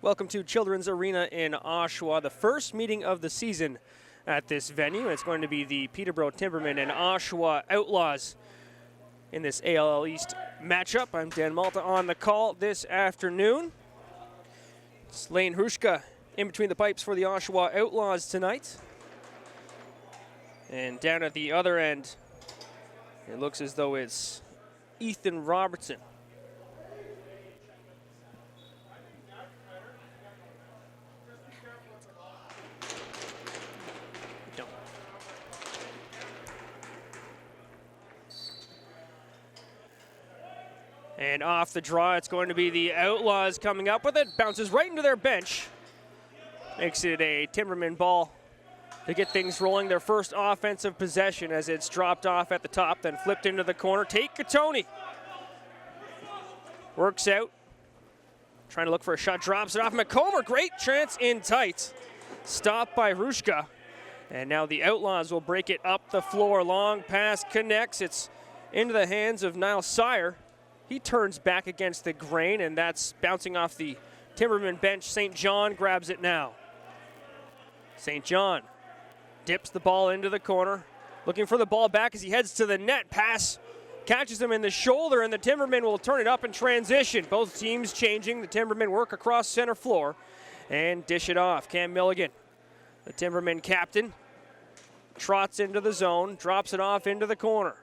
Welcome to Children's Arena in Oshawa, the first meeting of the season at this venue. It's going to be the Peterborough Timbermen and Oshawa Outlaws in this ALL East matchup. I'm Dan Malta on the call this afternoon. It's Lane Hrushka in between the pipes for the Oshawa Outlaws tonight. And down at the other end, it looks as though it's Ethan Robertson. And off the draw, it's going to be the Outlaws coming up with it. Bounces right into their bench. Makes it a Timberman ball to get things rolling. Their first offensive possession as it's dropped off at the top, then flipped into the corner. Tate Katoni works out. Trying to look for a shot, drops it off. McComber, great chance in tight. Stopped by Hrushka. And now the Outlaws will break it up the floor. Long pass connects. It's into the hands of Niall Sire. He turns back against the grain, and that's bouncing off the Timberman bench. St. John grabs it now. St. John dips the ball into the corner, looking for the ball back as he heads to the net. Pass catches him in the shoulder, and the Timbermen will turn it up in transition. Both teams changing. The Timbermen work across center floor and dish it off. Cam Milligan, the Timberman captain, trots into the zone, drops it off into the corner.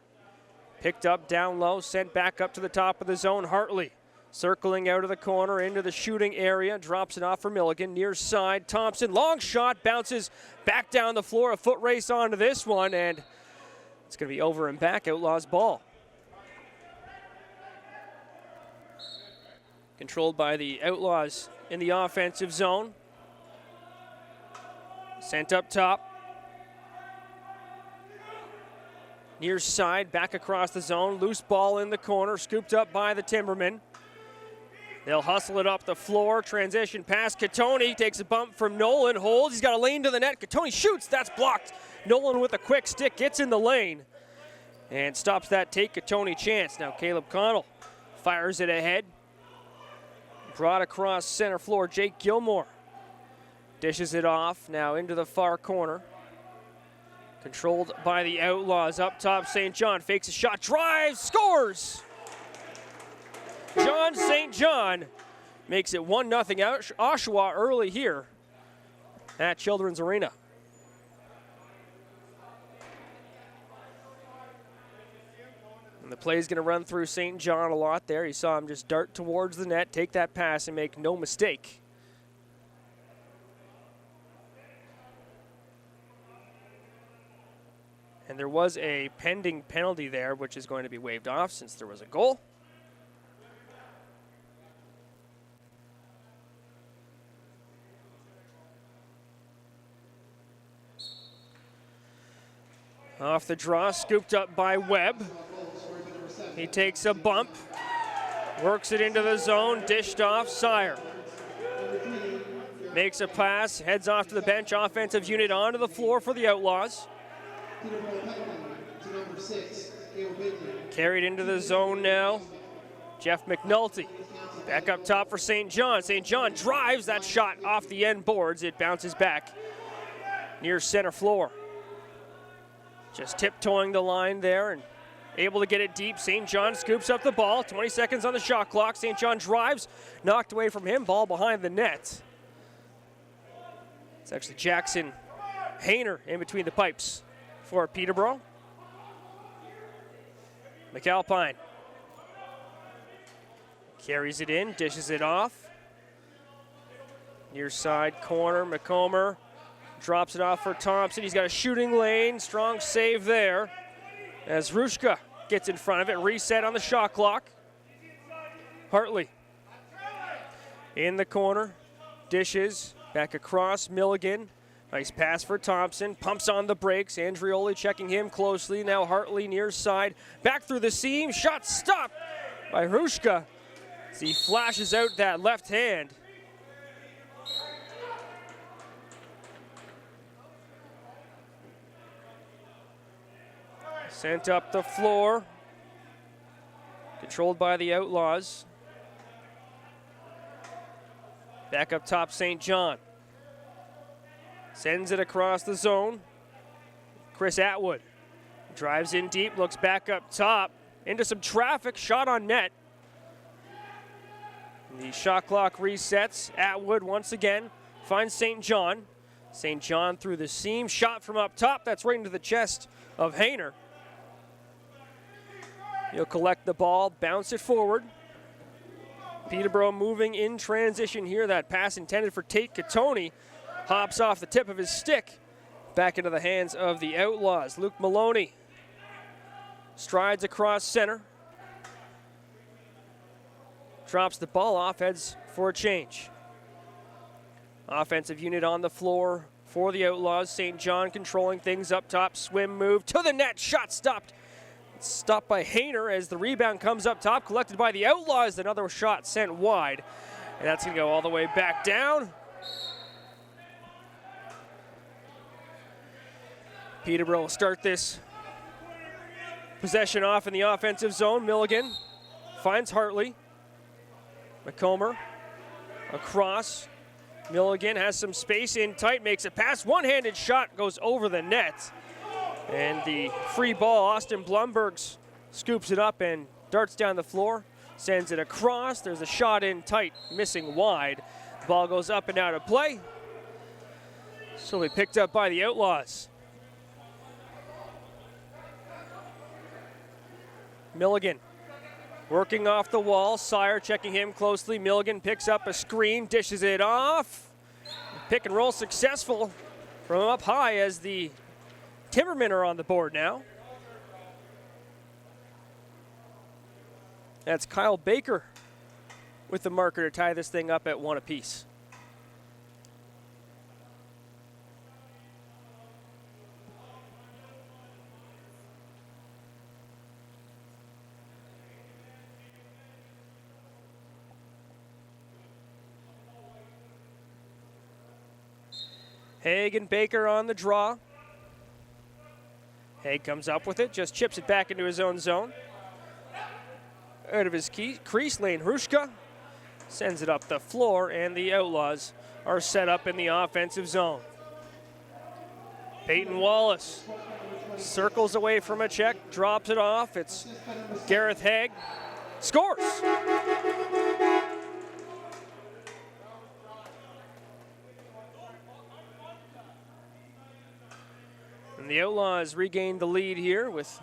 Picked up down low, sent back up to the top of the zone. Hartley circling out of the corner into the shooting area, drops it off for Milligan. Near side, Thompson, long shot, bounces back down the floor. A foot race onto this one, and it's going to be over and back. Outlaws ball. Controlled by the Outlaws in the offensive zone. Sent up top. Near side, back across the zone. Loose ball in the corner, scooped up by the Timbermen. They'll hustle it up the floor. Transition pass. Katoni takes a bump from Nolan. Holds. He's got a lane to the net. Katoni shoots. That's blocked. Nolan with a quick stick gets in the lane and stops that Tate Katoni chance. Now Caleb Connell fires it ahead. Brought across center floor. Jake Gilmore dishes it off. Now into the far corner. Controlled by the Outlaws. Up top, St. John fakes a shot, drives, scores! John St. John makes it 1-0 Oshawa early here at Children's Arena. And the play is going to run through St. John a lot there. You saw him just dart towards the net, take that pass, and make no mistake. And there was a pending penalty there, which is going to be waved off since there was a goal. Off the draw, scooped up by Webb. He takes a bump, works it into the zone, dished off, Sire. Makes a pass, heads off to the bench, offensive unit onto the floor for the Outlaws. Carried into the zone now. Jeff McNulty back up top for St. John. St. John drives that shot off the end boards. It bounces back near center floor. Just tiptoeing the line there and able to get it deep. St. John scoops up the ball. 20 seconds on the shot clock. St. John drives, knocked away from him. Ball behind the net. It's actually Jackson Hayner in between the pipes for Peterborough. McAlpine carries it in, dishes it off. Near side corner, McComber drops it off for Thompson. He's got a shooting lane, strong save there as Hrushka gets in front of it. Reset on the shot clock. Hartley in the corner, dishes back across. Milligan. Nice pass for Thompson, pumps on the brakes. Andrioli checking him closely. Now Hartley near side, back through the seam. Shot stopped by Hrushka as he flashes out that left hand. Sent up the floor, controlled by the Outlaws. Back up top, St. John. Sends it across the zone. Chris Atwood drives in deep, looks back up top, into some traffic, shot on net. The shot clock resets. Atwood once again finds St. John. St. John through the seam, shot from up top, that's right into the chest of Hayner. He'll collect the ball, bounce it forward. Peterborough moving in transition here. That pass intended for Tate Katoni hops off the tip of his stick back into the hands of the Outlaws. Luke Maloney strides across center. Drops the ball off, heads for a change. Offensive unit on the floor for the Outlaws. St. John controlling things up top. Swim move to the net. Shot stopped. Stopped by Hayner as the rebound comes up top. Collected by the Outlaws. Another shot sent wide. And that's going to go all the way back down. Peterborough will start this possession off in the offensive zone. Milligan finds Hartley. McComber across. Milligan has some space in tight, makes a pass. One-handed shot goes over the net. And the free ball, Austin Blumbergs scoops it up and darts down the floor. Sends it across. There's a shot in tight, missing wide. The ball goes up and out of play. So we picked up by the Outlaws. Milligan working off the wall. Sire checking him closely. Milligan picks up a screen, dishes it off. Pick and roll successful from up high as the Timbermen are on the board now. That's Kyle Baker with the marker to tie this thing up at 1 apiece. Haig and Baker on the draw. Haig comes up with it, just chips it back into his own zone. Out of his crease lane, Hrushka sends it up the floor, and the Outlaws are set up in the offensive zone. Peyton Wallace circles away from a check, drops it off. It's Gareth Haig, scores! And the Outlaws regained the lead here with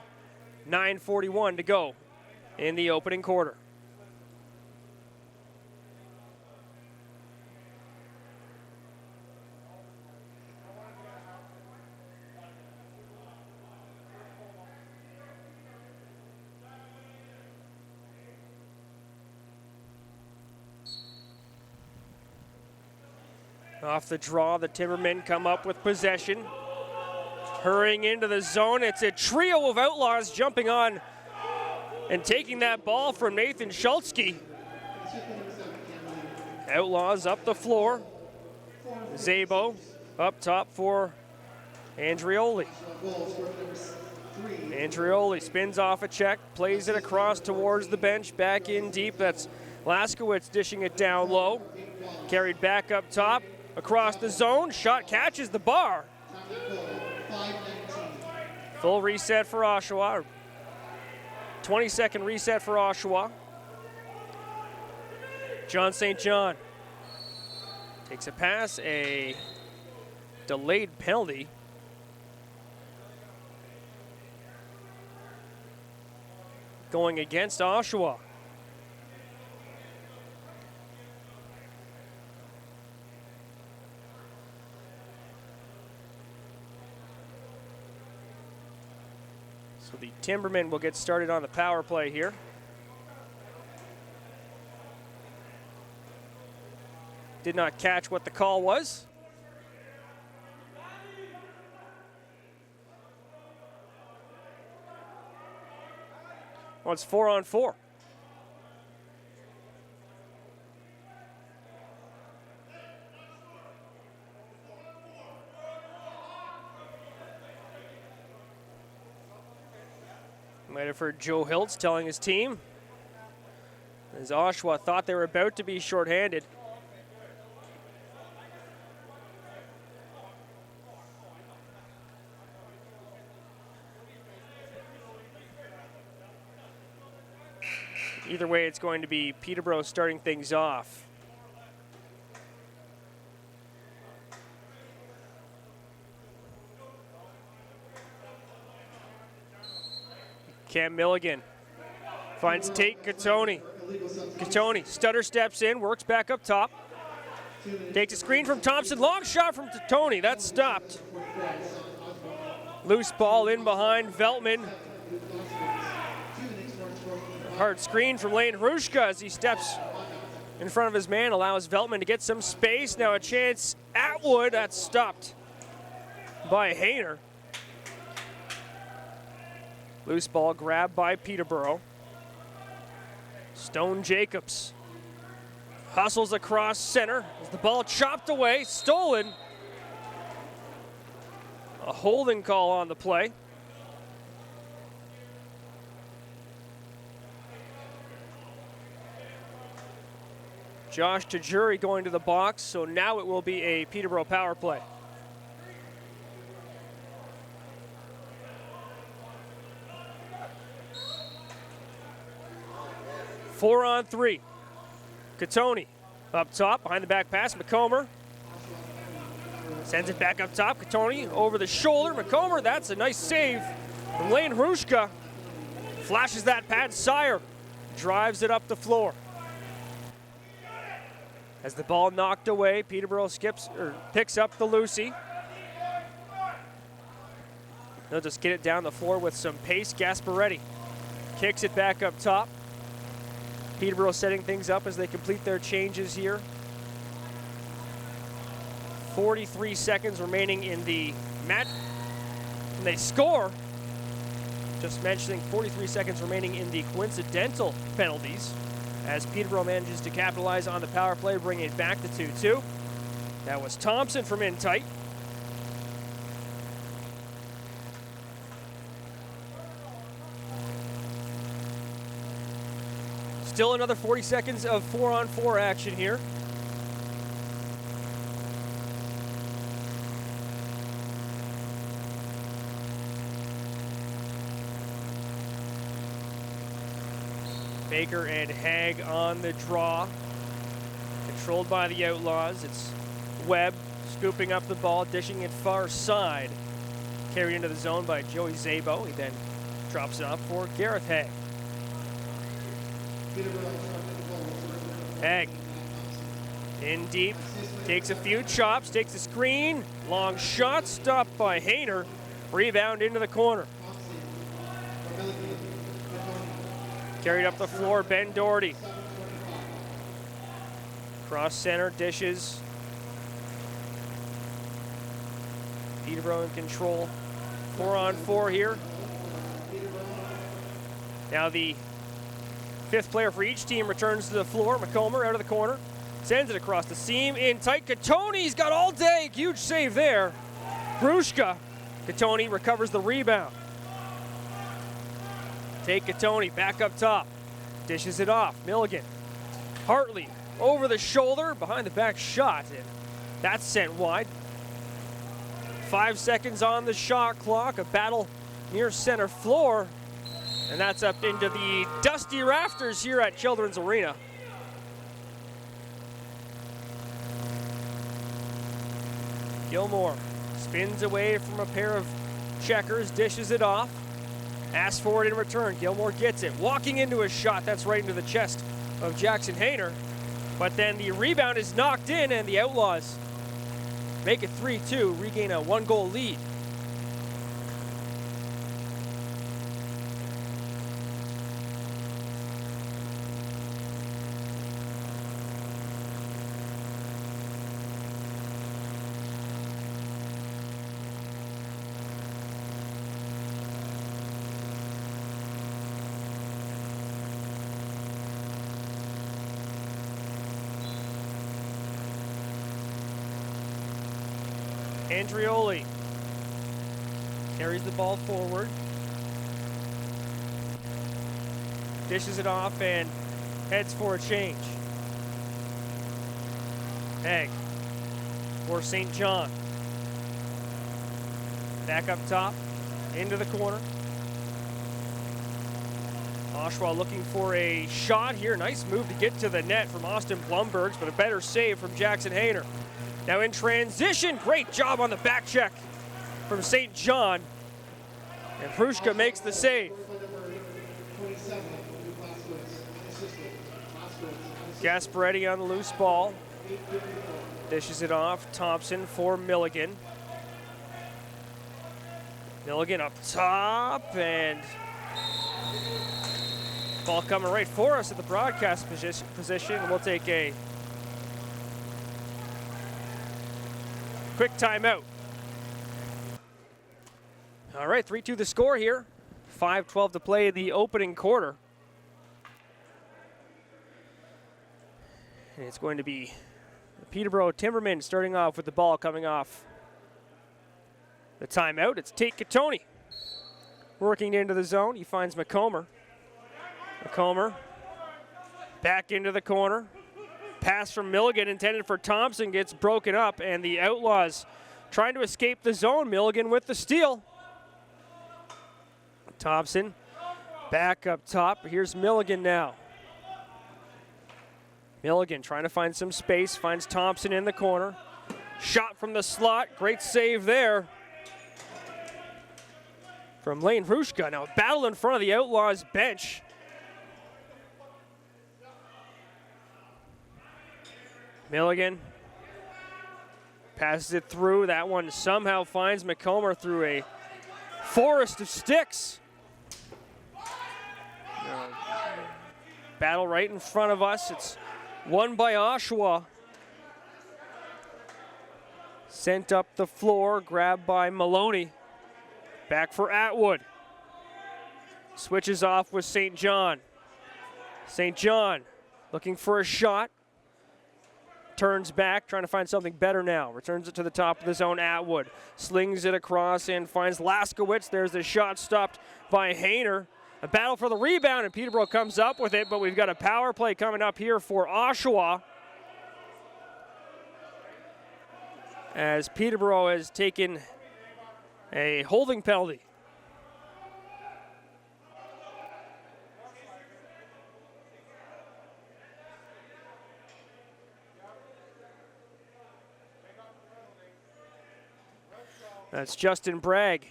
9:41 to go in the opening quarter. Off the draw, the Timbermen come up with possession. Hurrying into the zone, it's a trio of Outlaws jumping on and taking that ball from Nathan Schultzke. Outlaws up the floor. Zabo up top for Andrioli. Andrioli spins off a check, plays it across towards the bench, back in deep. That's Laskowitz dishing it down low. Carried back up top, across the zone. Shot catches the bar. Full reset for Oshawa. 20-second reset for Oshawa. John St. John takes a pass, a delayed penalty. Going against Oshawa. So the Timbermen will get started on the power play here. Did not catch what the call was. Well, it's 4-on-4. Might have heard Joe Hiltz telling his team, as Oshawa thought they were about to be shorthanded. Either way, it's going to be Peterborough starting things off. Cam Milligan finds Tate Katoni. Katoni stutter steps in, works back up top. Takes a screen from Thompson. Long shot from Katoni. That's stopped. Loose ball in behind Veltman. Hard screen from Lane Hrushka as he steps in front of his man, allows Veltman to get some space. Now a chance Atwood. That's stopped by Hayner. Loose ball grabbed by Peterborough. Stone Jacobs hustles across center as the ball chopped away, stolen. A holding call on the play. Josh Tajuri going to the box, so now it will be a Peterborough power play. Four on three. Katoni up top, behind the back pass. McComber sends it back up top. Katoni over the shoulder. McComber, that's a nice save from Lane Hrushka. Flashes that pad. Sire drives it up the floor. As the ball knocked away, Peterborough picks up the Lucy. They'll just get it down the floor with some pace. Gasparetti kicks it back up top. Peterborough setting things up as they complete their changes here. 43 seconds remaining in the match. And they score. Just mentioning 43 seconds remaining in the coincidental penalties as Peterborough manages to capitalize on the power play, bringing it back to 2-2. That was Thompson from in tight. Still another 40 seconds of 4-on-4 action here. Baker and Haig on the draw. Controlled by the Outlaws. It's Webb scooping up the ball, dishing it far side. Carried into the zone by Joey Zabo. He then drops it off for Gareth Haig. Haig in deep, takes a few chops, takes a screen, long shot, stopped by Hayner. Rebound into the corner. Carried up the floor, Ben Doherty. Cross center, dishes. Peterborough in control. 4-on-4 here. Now the fifth player for each team returns to the floor. McComber out of the corner. Sends it across the seam in tight. Katoni's got all day. Huge save there. Hrushka. Katoni recovers the rebound. Take Katoni back up top. Dishes it off. Milligan. Hartley over the shoulder. Behind the back shot. And that's sent wide. 5 seconds on the shot clock. A battle near center floor. And that's up into the dusty rafters here at Children's Arena. Gilmore spins away from a pair of checkers, dishes it off, asks for it in return. Gilmore gets it, walking into a shot. That's right into the chest of Jackson Hayner. But then the rebound is knocked in, and the Outlaws make it 3-2, regain a 1-goal lead. Andrioli carries the ball forward, dishes it off, and heads for a change. Haig for St. John. Back up top, into the corner. Oshawa looking for a shot here. Nice move to get to the net from Austin Blumbergs, but a better save from Jackson Hayner. Now in transition, great job on the back check from St. John. And Prushka makes the save. Gasparetti on the loose ball. Dishes it off. Thompson for Milligan. Milligan up top, and ball coming right for us at the broadcast position. We'll take a quick timeout. All right, 3-2 the score here. 5:12 to play in the opening quarter. And it's going to be the Peterborough Timbermen starting off with the ball coming off the timeout. It's Tate Katoni working into the zone. He finds McComber. McComber back into the corner. Pass from Milligan intended for Thompson gets broken up, and the Outlaws trying to escape the zone. Milligan with the steal. Thompson back up top. Here's Milligan now. Milligan trying to find some space, finds Thompson in the corner. Shot from the slot, great save there from Lane Hrushka. Now a battle in front of the Outlaws bench. Milligan passes it through. That one somehow finds McComber through a forest of sticks. Battle right in front of us. It's won by Oshawa. Sent up the floor, grabbed by Maloney. Back for Atwood. Switches off with St. John. St. John looking for a shot. Turns back, trying to find something better now. Returns it to the top of the zone. Atwood slings it across and finds Laskowitz. There's the shot stopped by Hayner. A battle for the rebound, and Peterborough comes up with it, but we've got a power play coming up here for Oshawa, as Peterborough has taken a holding penalty. That's Justin Bragg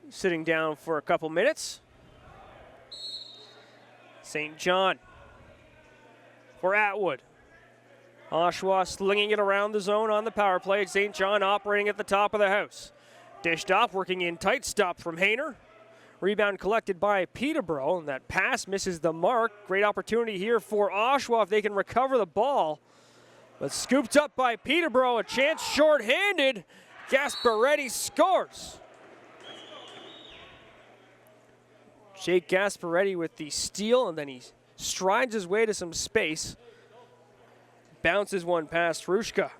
sitting down for a couple minutes. St. John for Atwood. Oshawa slinging it around the zone on the power play. St. John operating at the top of the house. Dished off, working in tight, stop from Hayner. Rebound collected by Peterborough, and that pass misses the mark. Great opportunity here for Oshawa if they can recover the ball. But scooped up by Peterborough, a chance short-handed. Gasparetti scores. Jake Gasparetti with the steal, and then he strides his way to some space. Bounces one past Hrushka.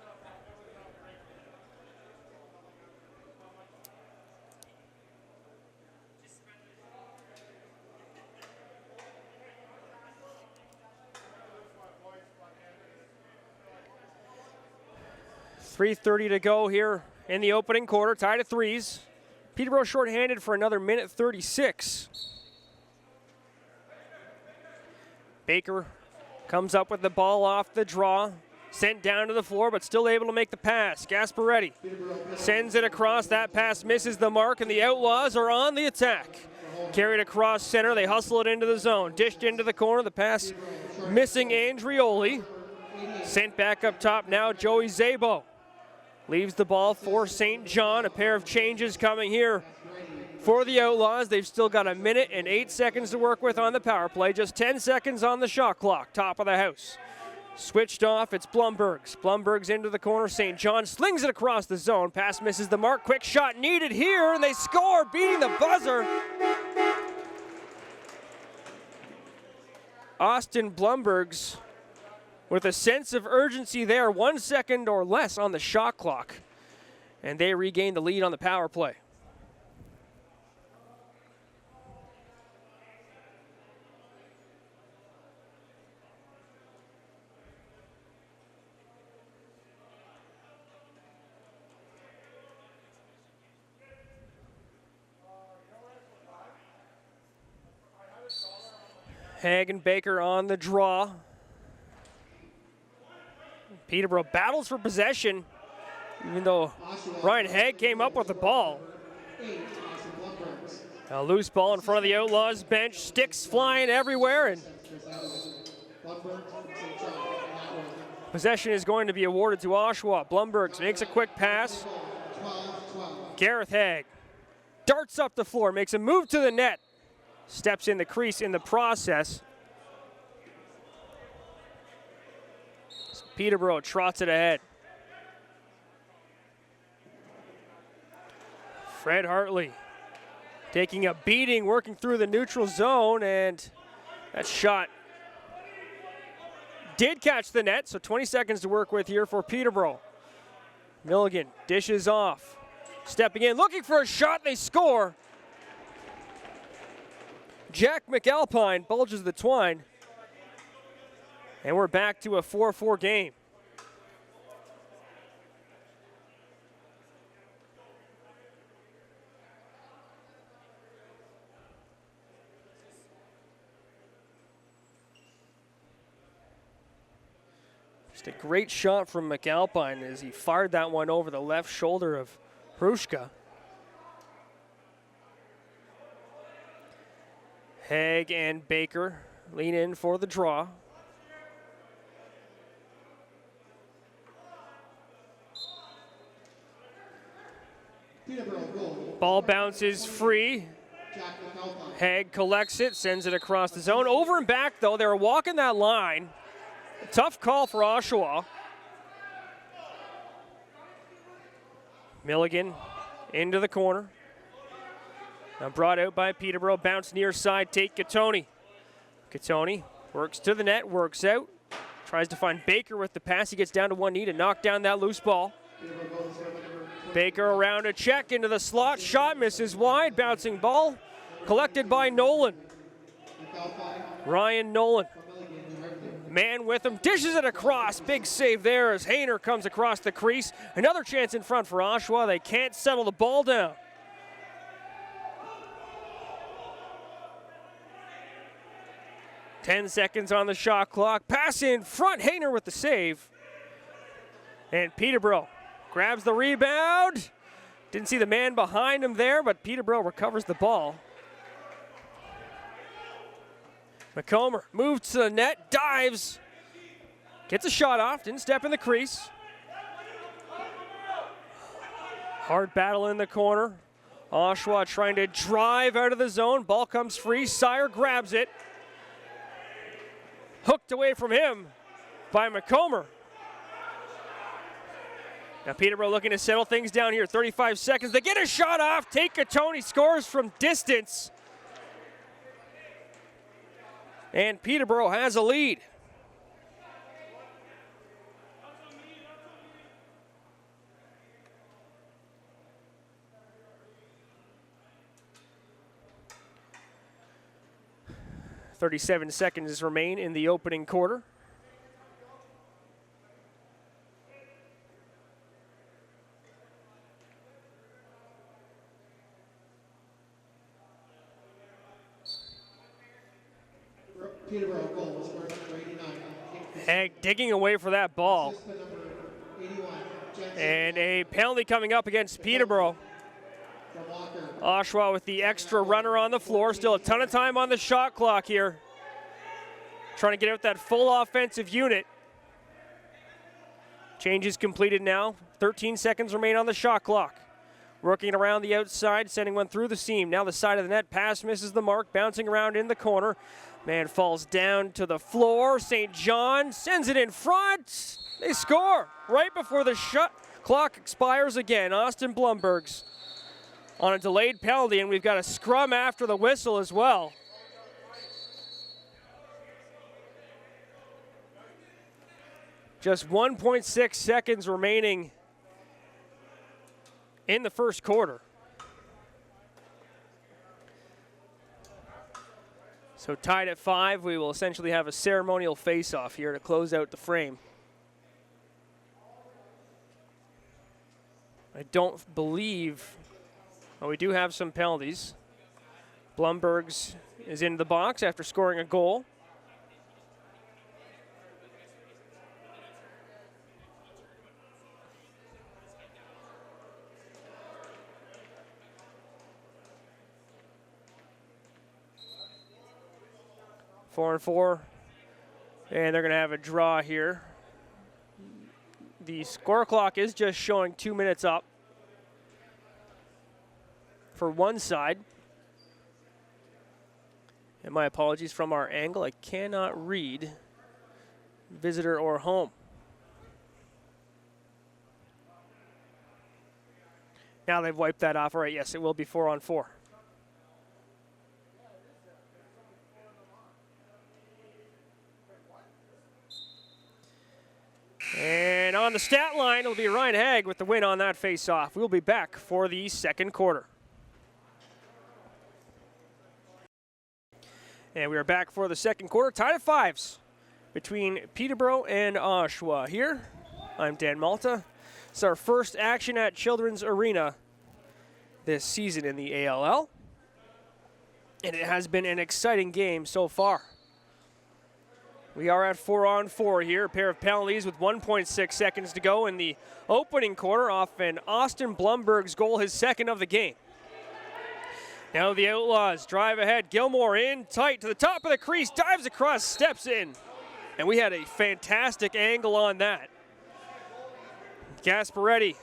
.330 to go here in the opening quarter, tied at threes. Peterborough shorthanded for another minute 36. Baker comes up with the ball off the draw, sent down to the floor, but still able to make the pass. Gasparetti sends it across. That pass misses the mark, and the Outlaws are on the attack. Carried across center, they hustle it into the zone. Dished into the corner, the pass missing Andrioli. Sent back up top now, Joey Zabo. Leaves the ball for St. John. A pair of changes coming here for the Outlaws. They've still got a minute and 8 seconds to work with on the power play. Just 10 seconds on the shot clock. Top of the house. Switched off, it's Blumbergs. Blumbergs into the corner. St. John slings it across the zone. Pass misses the mark. Quick shot needed here, and they score, beating the buzzer. Austin Blumbergs with a sense of urgency there. 1 second or less on the shot clock. And they regain the lead on the power play. Haig and Baker on the draw. Peterborough battles for possession, even though Ryan Haig came up with the ball. A loose ball in front of the Outlaws bench, sticks flying everywhere, and possession is going to be awarded to Oshawa. Blumbergs makes a quick pass. Gareth Haig darts up the floor, makes a move to the net, steps in the crease in the process. Peterborough trots it ahead. Fred Hartley taking a beating, working through the neutral zone, and that shot did catch the net, so 20 seconds to work with here for Peterborough. Milligan dishes off, stepping in, looking for a shot, they score. Jack McAlpine bulges the twine, and we're back to a 4-4 game. Just a great shot from McAlpine as he fired that one over the left shoulder of Hrushka. Haig and Baker lean in for the draw. Ball bounces free. Haig collects it, sends it across the zone. Over and back, though, they're walking that line. A tough call for Oshawa. Milligan into the corner. Now brought out by Peterborough. Bounce near side, Tate Katoni. Katoni works to the net, works out. Tries to find Baker with the pass. He gets down to one knee to knock down that loose ball. Baker around a check into the slot. Shot misses wide. Bouncing ball collected by Nolan. Ryan Nolan. Man with him. Dishes it across. Big save there as Hayner comes across the crease. Another chance in front for Oshawa. They can't settle the ball down. Ten seconds on the shot clock. Pass in front. Hayner with the save. And Peterborough grabs the rebound. Didn't see the man behind him there, but Peterborough recovers the ball. McComber moves to the net, dives, gets a shot off, didn't step in the crease. Hard battle in the corner. Oshawa trying to drive out of the zone. Ball comes free. Sire grabs it. Hooked away from him by McComber. Now Peterborough looking to settle things down here. 35 seconds. They get a shot off. Tate Katoni scores from distance. And Peterborough has a lead. "37 seconds remain in the opening quarter. Peterborough goal was number 89. Haig digging away for that ball. And a penalty coming up against Peterborough. Oshawa with the extra runner on the floor. Still a ton of time on the shot clock here. Trying to get out that full offensive unit. Changes completed now. 13 seconds remain on the shot clock. Working around the outside, sending one through the seam. Now the side of the net. Pass misses the mark. Bouncing around in the corner. Man falls down to the floor. St. John sends it in front. They score right before the shot clock expires again. Austin Blumbergs on a delayed penalty, and we've got a scrum after the whistle as well. Just 1.6 seconds remaining in the first quarter. So tied at 5, we will essentially have a ceremonial face-off here to close out the frame. I don't believe, well, we do have some penalties. Blumberg's is in the box after scoring a goal. Four and four, and they're going to have a draw here. The score clock is just showing 2 minutes up for one side. And my apologies from our angle. I cannot read visitor or home. Now they've wiped that off. All right, yes, it will be 4 on 4. And on the stat line, it'll be Ryan Haig with the win on that face-off. We'll be back for the second quarter. And we are back for the second quarter. Tied at 5s between Peterborough and Oshawa. Here, I'm Dan Malta. It's our first action at Children's Arena this season in the ALL. And it has been an exciting game so far. We are at 4 on 4 here. A pair of penalties with 1.6 seconds to go in the opening quarter off an Austin Blumberg's goal, his second of the game. Now the Outlaws drive ahead. Gilmore in tight to the top of the crease, dives across, steps in. And we had a fantastic angle on that. Gasparetti,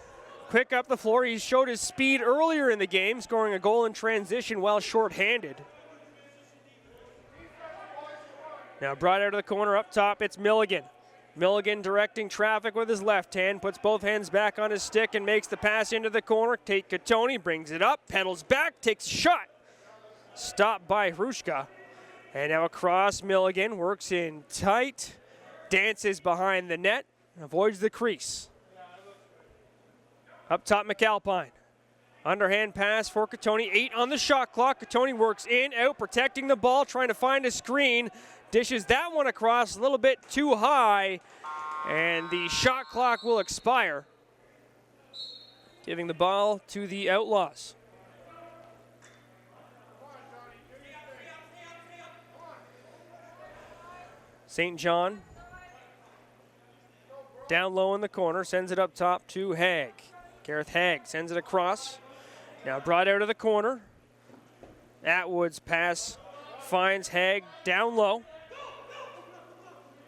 quick up the floor. He showed his speed earlier in the game, scoring a goal in transition while shorthanded. Now brought out of the corner up top, it's Milligan. Milligan directing traffic with his left hand, puts both hands back on his stick and makes the pass into the corner. Tate Katoni brings it up, pedals back, takes a shot. Stopped by Hrushka. And now across Milligan, works in tight, dances behind the net, avoids the crease. Up top, McAlpine. Underhand pass for Katoni, 8 on the shot clock. Katoni works in, out, protecting the ball, trying to find a screen. Dishes that one across a little bit too high, and the shot clock will expire, giving the ball to the Outlaws. St. John down low in the corner, sends it up top to Haig. Gareth Haig sends it across. Now brought out of the corner. Atwood's pass finds Haig down low.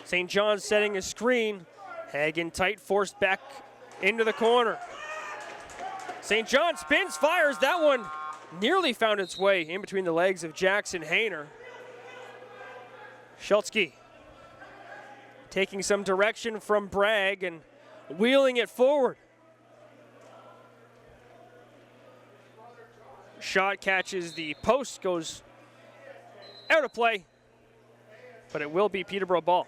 St. John's setting a screen. Haig in tight, forced back into the corner. St. John spins, fires. That one nearly found its way in between the legs of Jackson Hayner. Schultzke taking some direction from Bragg and wheeling it forward. Shot catches the post, goes out of play, but it will be Peterborough ball.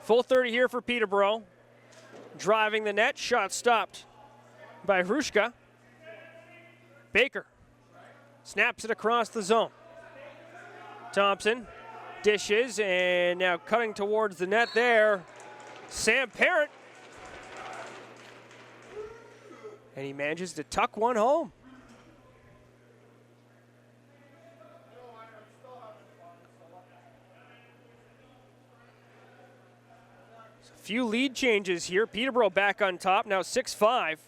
Full 30 here for Peterborough. Driving the net, shot stopped by Hrushka. Baker snaps it across the zone. Thompson dishes, and now cutting towards the net there, Sam Parent. And he manages to tuck one home. A few lead changes here. Peterborough back on top, now 6-5.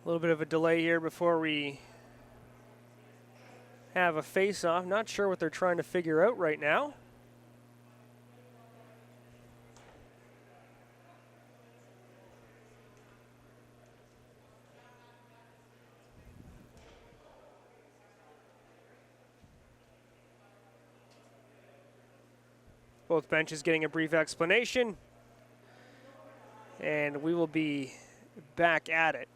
A little bit of a delay here before we have a face-off. Not sure what they're trying to figure out right now. Both benches getting a brief explanation, and we will be back at it.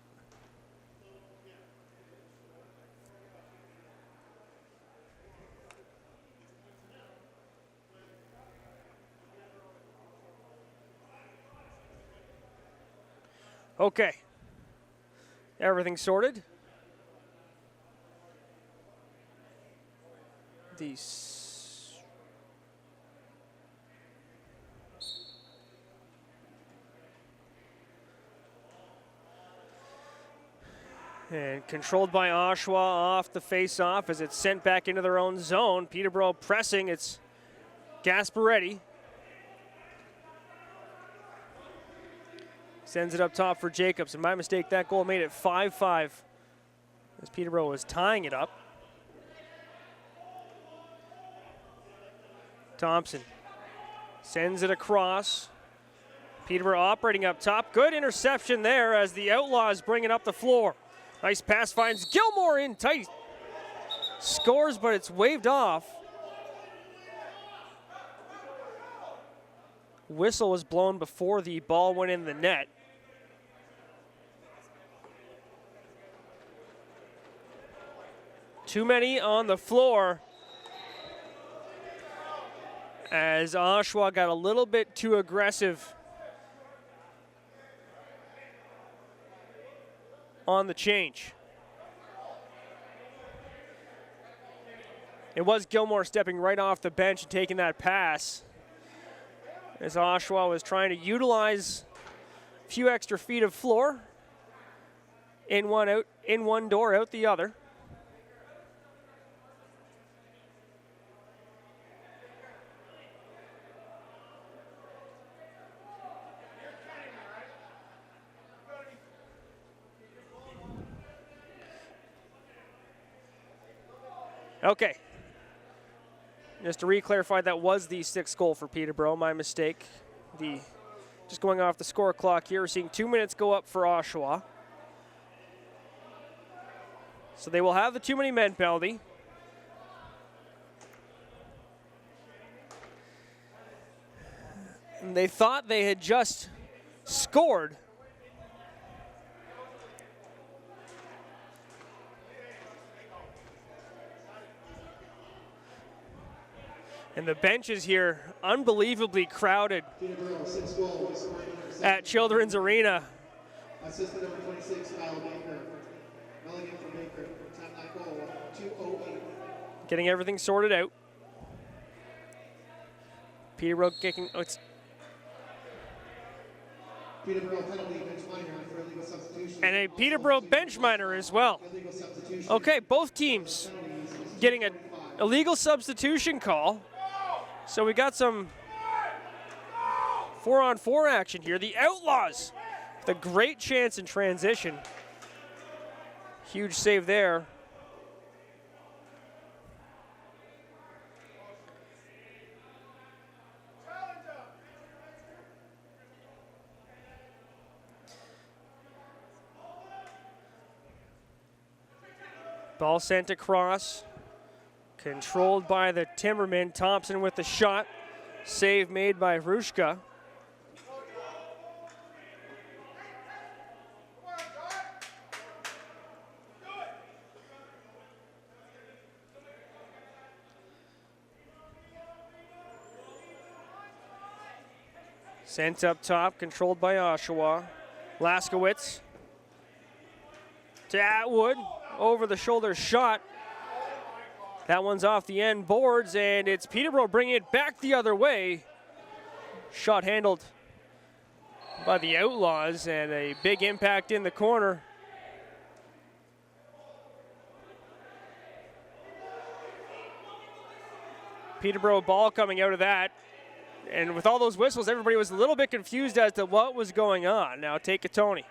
Okay. Everything sorted. And controlled by Oshawa off the face-off as it's sent back into their own zone. Peterborough pressing. It's Gasparetti. Sends it up top for Jacobs. And my mistake, that goal made it 5-5 as Peterborough was tying it up. Thompson sends it across. Peterborough operating up top. Good interception there as the Outlaws bring it up the floor. Nice pass finds Gilmore in tight. Scores, but it's waved off. Whistle was blown before the ball went in the net. Too many on the floor as Oshawa got a little bit too aggressive on the change. It was Gilmore stepping right off the bench and taking that pass as Oshawa was trying to utilize a few extra feet of floor. In one out, in one door, out the other. Okay. Just to re-clarify, that was the 6th goal for Peterborough. My mistake. Just going off the score clock here, we're seeing 2 minutes go up for Oshawa. So they will have the too many men penalty. And they thought they had just scored. And the benches here, unbelievably crowded at Children's Arena. Assistant number 26, Kyle Baker. Milligan for Baker. Time that goal, 2:08. Getting everything sorted out. Peterborough kicking. Oh, it's Peterborough penalty bench minor for illegal substitution. and a Peterborough bench minor as well. Illegal substitution. Okay, both teams getting an illegal substitution call. So we got some 4-on-4 action here. The Outlaws with a great chance in transition. Huge save there. Ball sent across. Controlled by the Timbermen. Thompson with the shot. Save made by Rushka. Sent up top, controlled by Oshawa. Laskowitz to Atwood. Over the shoulder shot. That one's off the end boards, and it's Peterborough bringing it back the other way. Shot handled by the Outlaws, and a big impact in the corner. Peterborough ball coming out of that. And with all those whistles, everybody was a little bit confused as to what was going on. Now take a Tony.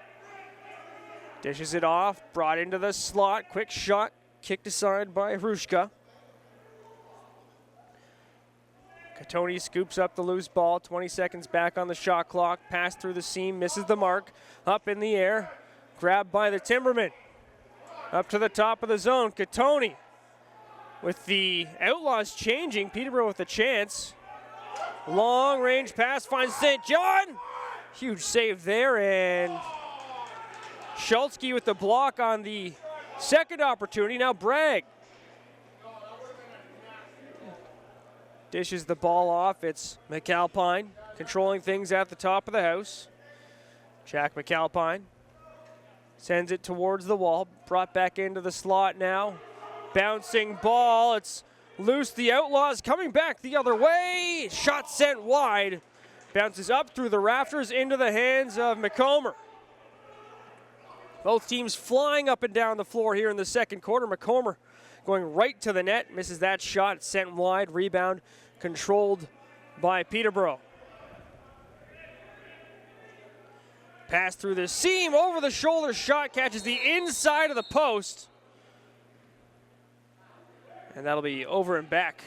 Dishes it off, brought into the slot. Quick shot, kicked aside by Rushka. Katoni scoops up the loose ball, 20 seconds back on the shot clock. Pass through the seam, misses the mark. Up in the air, grabbed by the Timbermen. Up to the top of the zone, Katoni. With the Outlaws changing, Peterborough with a chance. Long range pass finds St. John. Huge save there, and Schultzke with the block on the second opportunity. Now Bragg dishes the ball off. It's McAlpine controlling things at the top of the house. Jack McAlpine Sends it towards the wall. Brought back into the slot now. Bouncing ball. It's loose. The Outlaws coming back the other way. Shot sent wide. Bounces up through the rafters into the hands of McComber. Both teams flying up and down the floor here in the second quarter. McComber going right to the net. Misses that shot. Sent wide. Rebound controlled by Peterborough. Pass through the seam, over the shoulder shot, catches the inside of the post. And that'll be over and back.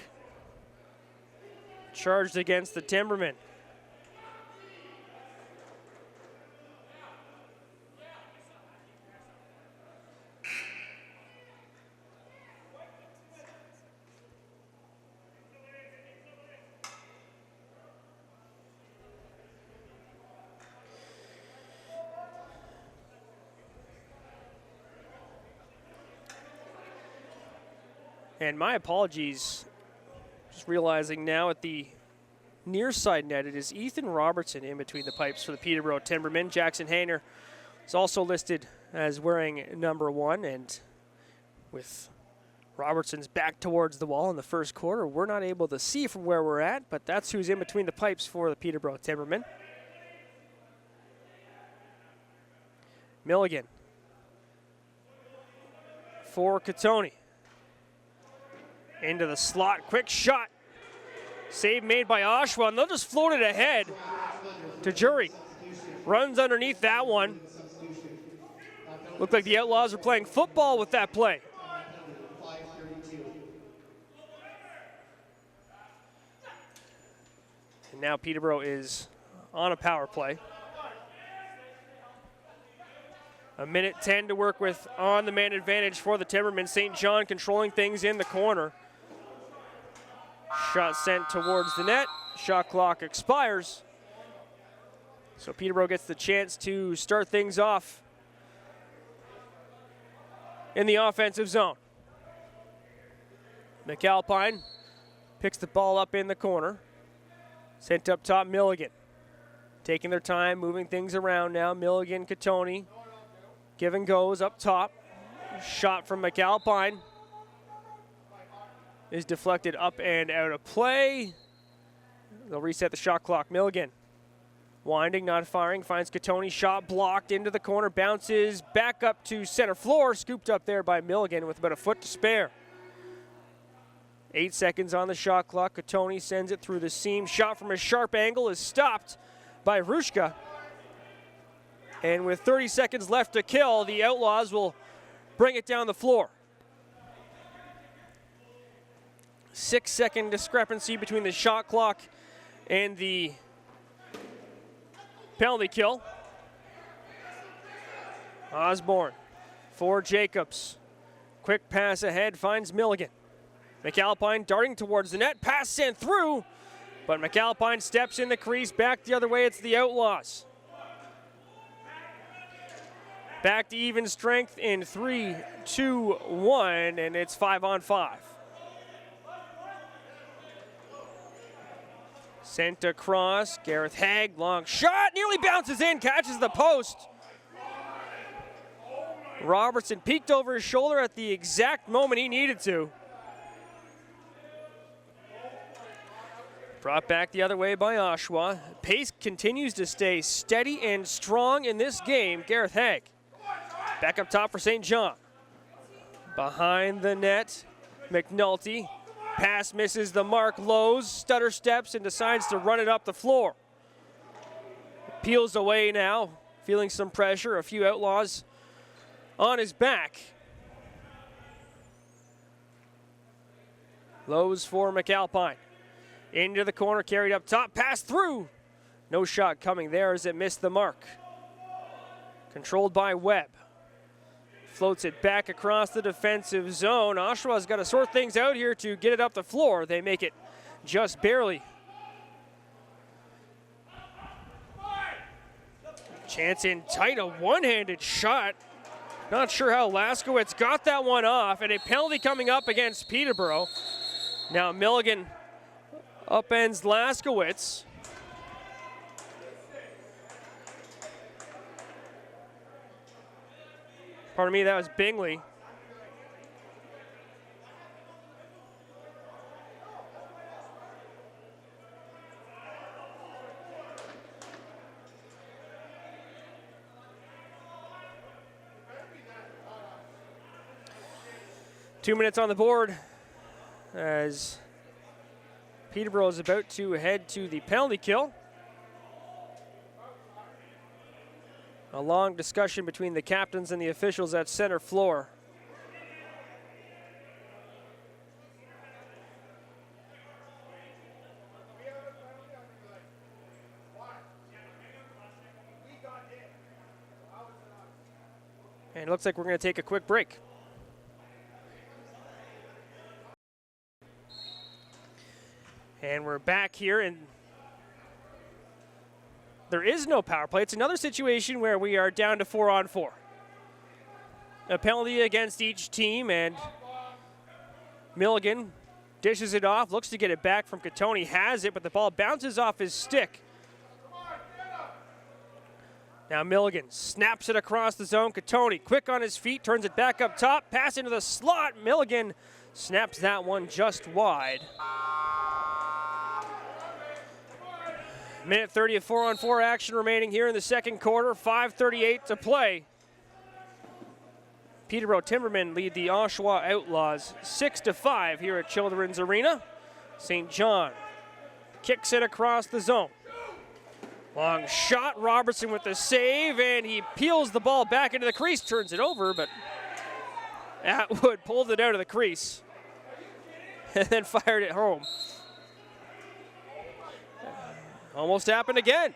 Charged against the Timbermen. And my apologies, just realizing now at the near side net, it is Ethan Robertson in between the pipes for the Peterborough Timbermen. Jackson Hayner is also listed as wearing number 1, and with Robertson's back towards the wall in the first quarter, we're not able to see from where we're at, but that's who's in between the pipes for the Peterborough Timbermen. Milligan for Catoni. Into the slot, quick shot. Save made by Oshawa, and they'll just float it ahead to Jury. Runs underneath that one. Looked like the Outlaws are playing football with that play. And now Peterborough is on a power play. 1:10 to work with on the man advantage for the Timbermen. St. John controlling things in the corner. Shot sent towards the net. Shot clock expires. So Peterborough gets the chance to start things off in the offensive zone. McAlpine picks the ball up in the corner. Sent up top, Milligan. Taking their time, moving things around now. Milligan, Catoni. Give and goes up top. Shot from McAlpine is deflected up and out of play. They'll reset the shot clock. Milligan winding, not firing, finds Catoni. Shot blocked into the corner, bounces back up to center floor. Scooped up there by Milligan with about a foot to spare. 8 seconds on the shot clock. Catoni sends it through the seam. Shot from a sharp angle is stopped by Rushka. And with 30 seconds left to kill, the Outlaws will bring it down the floor. 6-second discrepancy between the shot clock and the penalty kill. Osborne for Jacobs. Quick pass ahead, finds Milligan. McAlpine darting towards the net. Pass sent through, but McAlpine steps in the crease. Back the other way, it's the Outlaws. Back to even strength in 3, 2, 1, and it's 5-on-5. Sent across, Gareth Haig, long shot, nearly bounces in, catches the post. Robertson peeked over his shoulder at the exact moment he needed to. Brought back the other way by Oshawa. Pace continues to stay steady and strong in this game. Gareth Haig. Back up top for St. John. Behind the net, McNulty. Pass misses the mark. Lowe's stutter steps and decides to run it up the floor. Peels away now, feeling some pressure. A few Outlaws on his back. Lowe's for McAlpine. Into the corner, carried up top, pass through. No shot coming there as it missed the mark. Controlled by Webb. Floats it back across the defensive zone. Oshawa's got to sort things out here to get it up the floor. They make it just barely. Chance in tight, a one-handed shot. Not sure how Laskowitz got that one off, and a penalty coming up against Peterborough. Now Milligan upends Laskowitz. Pardon me, that was Bingley. Two minutes on the board as Peterborough is about to head to the penalty kill. A long discussion between the captains and the officials at center floor. And it looks like we're going to take a quick break. And we're back here, and there is no power play. It's another situation where we are down to 4-on-4. A penalty against each team, and Milligan dishes it off, looks to get it back from Catoni, has it, but the ball bounces off his stick. Now Milligan snaps it across the zone. Catoni, quick on his feet, turns it back up top, pass into the slot. Milligan snaps that one just wide. Minute 30 of 4-on-4 action remaining here in the second quarter. 5:38 to play. Peterborough Timbermen lead the Oshawa Outlaws 6-5 here at Children's Arena. St. John kicks it across the zone. Long shot, Robertson with the save, and he peels the ball back into the crease, turns it over, but Atwood pulled it out of the crease and then fired it home. Almost happened again.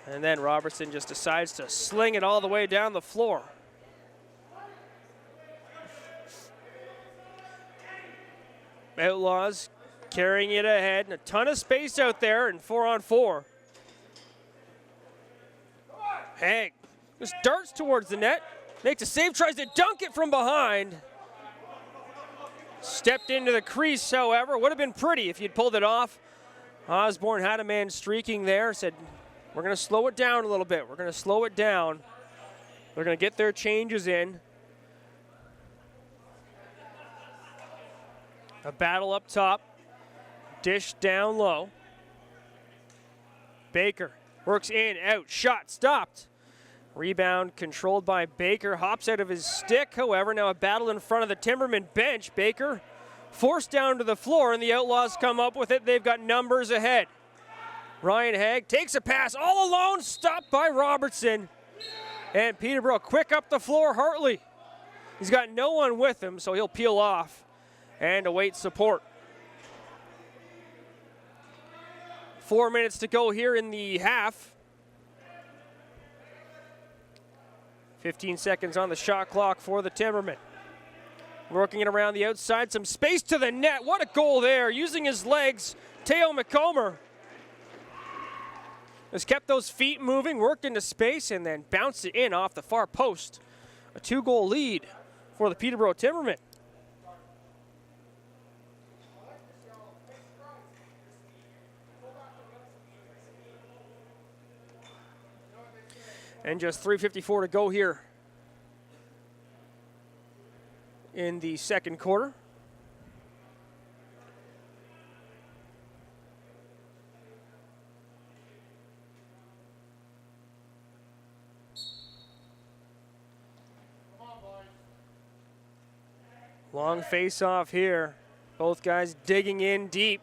And then Robertson just decides to sling it all the way down the floor. Outlaws carrying it ahead, and a ton of space out there in 4-on-4. Haig just darts towards the net, makes a save, tries to dunk it from behind. Stepped into the crease, however. Would have been pretty if you'd pulled it off. Osborne had a man streaking there, said, we're going to slow it down a little bit. We're going to slow it down. They're going to get their changes in. A battle up top. Dish down low. Baker works in, out, shot, stopped. Rebound controlled by Baker, hops out of his stick. However, now a battle in front of the Timberman bench. Baker forced down to the floor, and the Outlaws come up with it. They've got numbers ahead. Ryan Haig takes a pass all alone, stopped by Robertson. And Peterborough quick up the floor, Hartley. He's got no one with him, so he'll peel off and await support. 4 minutes to go here in the half. 15 seconds on the shot clock for the Timbermen. Working it around the outside, some space to the net. What a goal there, using his legs. Teo McComber has kept those feet moving, worked into space, and then bounced it in off the far post. A 2-goal lead for the Peterborough Timbermen. And just 3:54 to go here in the second quarter. Long face-off here. Both guys digging in deep.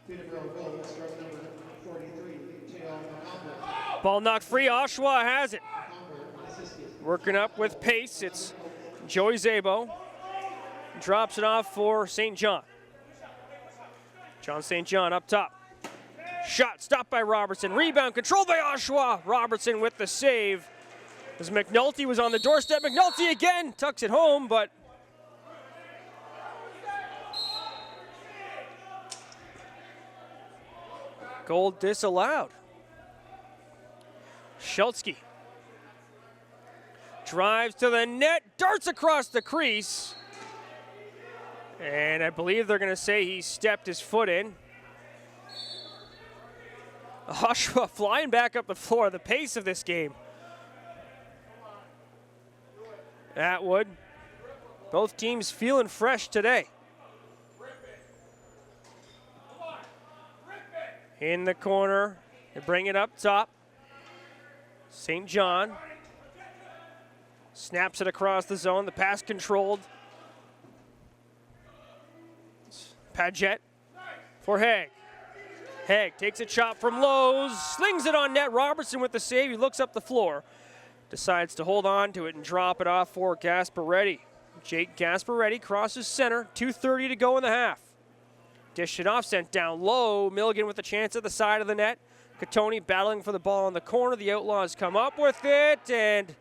Ball knocked free. Oshawa has it. Working up with pace, it's Joey Szabo. Drops it off for St. John. John St. John up top. Shot stopped by Robertson. Rebound controlled by Oshawa. Robertson with the save. As McNulty was on the doorstep. McNulty again tucks it home, but goal disallowed. Schultzke drives to the net, darts across the crease. And I believe they're going to say he stepped his foot in. Oshawa flying back up the floor. The pace of this game Atwood. Both teams feeling fresh today. In the corner, they bring it up top. St. John snaps it across the zone. The pass controlled. Paget for Haig. Haig takes a chop from Lowe's, slings it on net. Robertson with the save. He looks up the floor, decides to hold on to it and drop it off for Gasparetti. Jake Gasparetti crosses center. 2:30 to go in the half. Dished it off, sent down low. Milligan with a chance at the side of the net. Catoni battling for the ball in the corner. The Outlaws come up with it, and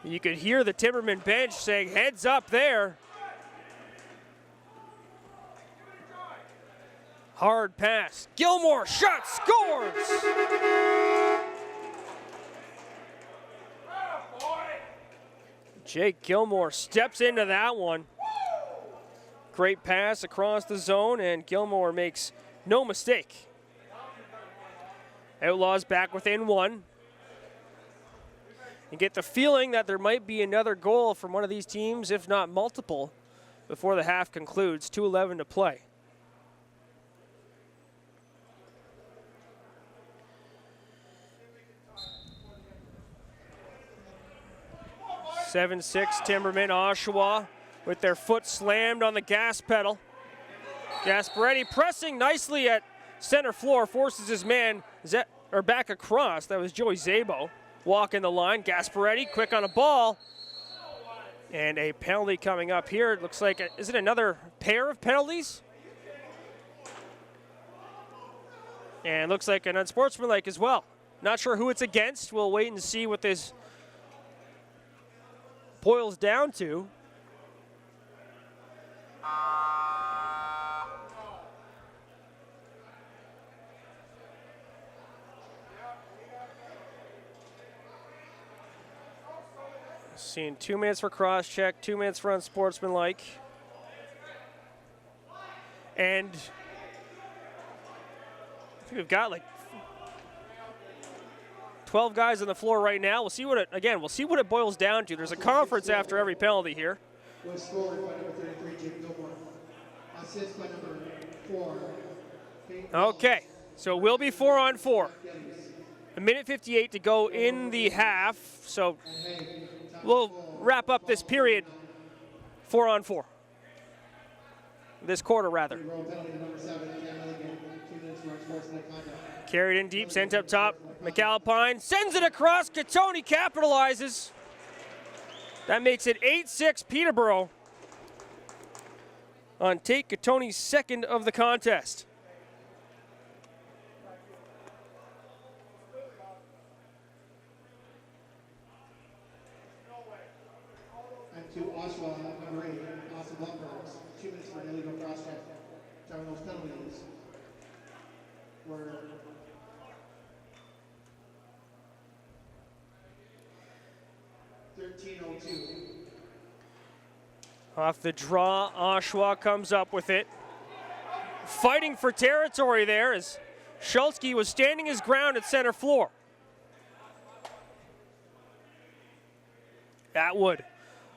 you could hear the Timberman bench saying, heads up there. Hard pass. Gilmore, shot, scores! Jake Gilmore steps into that one. Great pass across the zone, and Gilmore makes no mistake. Outlaws back within one. You get the feeling that there might be another goal from one of these teams, if not multiple, before the half concludes. 2:11 to play. (7-6) Timbermen. Oshawa with their foot slammed on the gas pedal. Gasparetti pressing nicely at center floor, forces his man back across. That was Joey Zabo walking the line. Gasparetti quick on a ball. And a penalty coming up here. It looks like, is it another pair of penalties? And looks like an unsportsmanlike as well. Not sure who it's against. We'll wait and see what this boils down to. Seeing 2 minutes for cross-check, 2 minutes for unsportsmanlike. And I think we've got like 12 guys on the floor right now. We'll see what it boils down to. There's a conference after every penalty here. Was scored by number 33, Jake Gilmore. Assist by number 4. Okay, so it will be 4-on-4. 1:58 to go in the half, so we'll wrap up this period 4-on-4. This quarter, rather. Carried in deep, sent up top. McAlpine sends it across. Catoni capitalizes. That makes it 8-6 Peterborough on Tate Catoni's second of the contest. And to Oshawa, number 8, Austin Blumbergs. 2 minutes for an illegal cross-check. Driving those penalties were off the draw, Oshawa comes up with it. Fighting for territory there as Schultzke was standing his ground at center floor. Atwood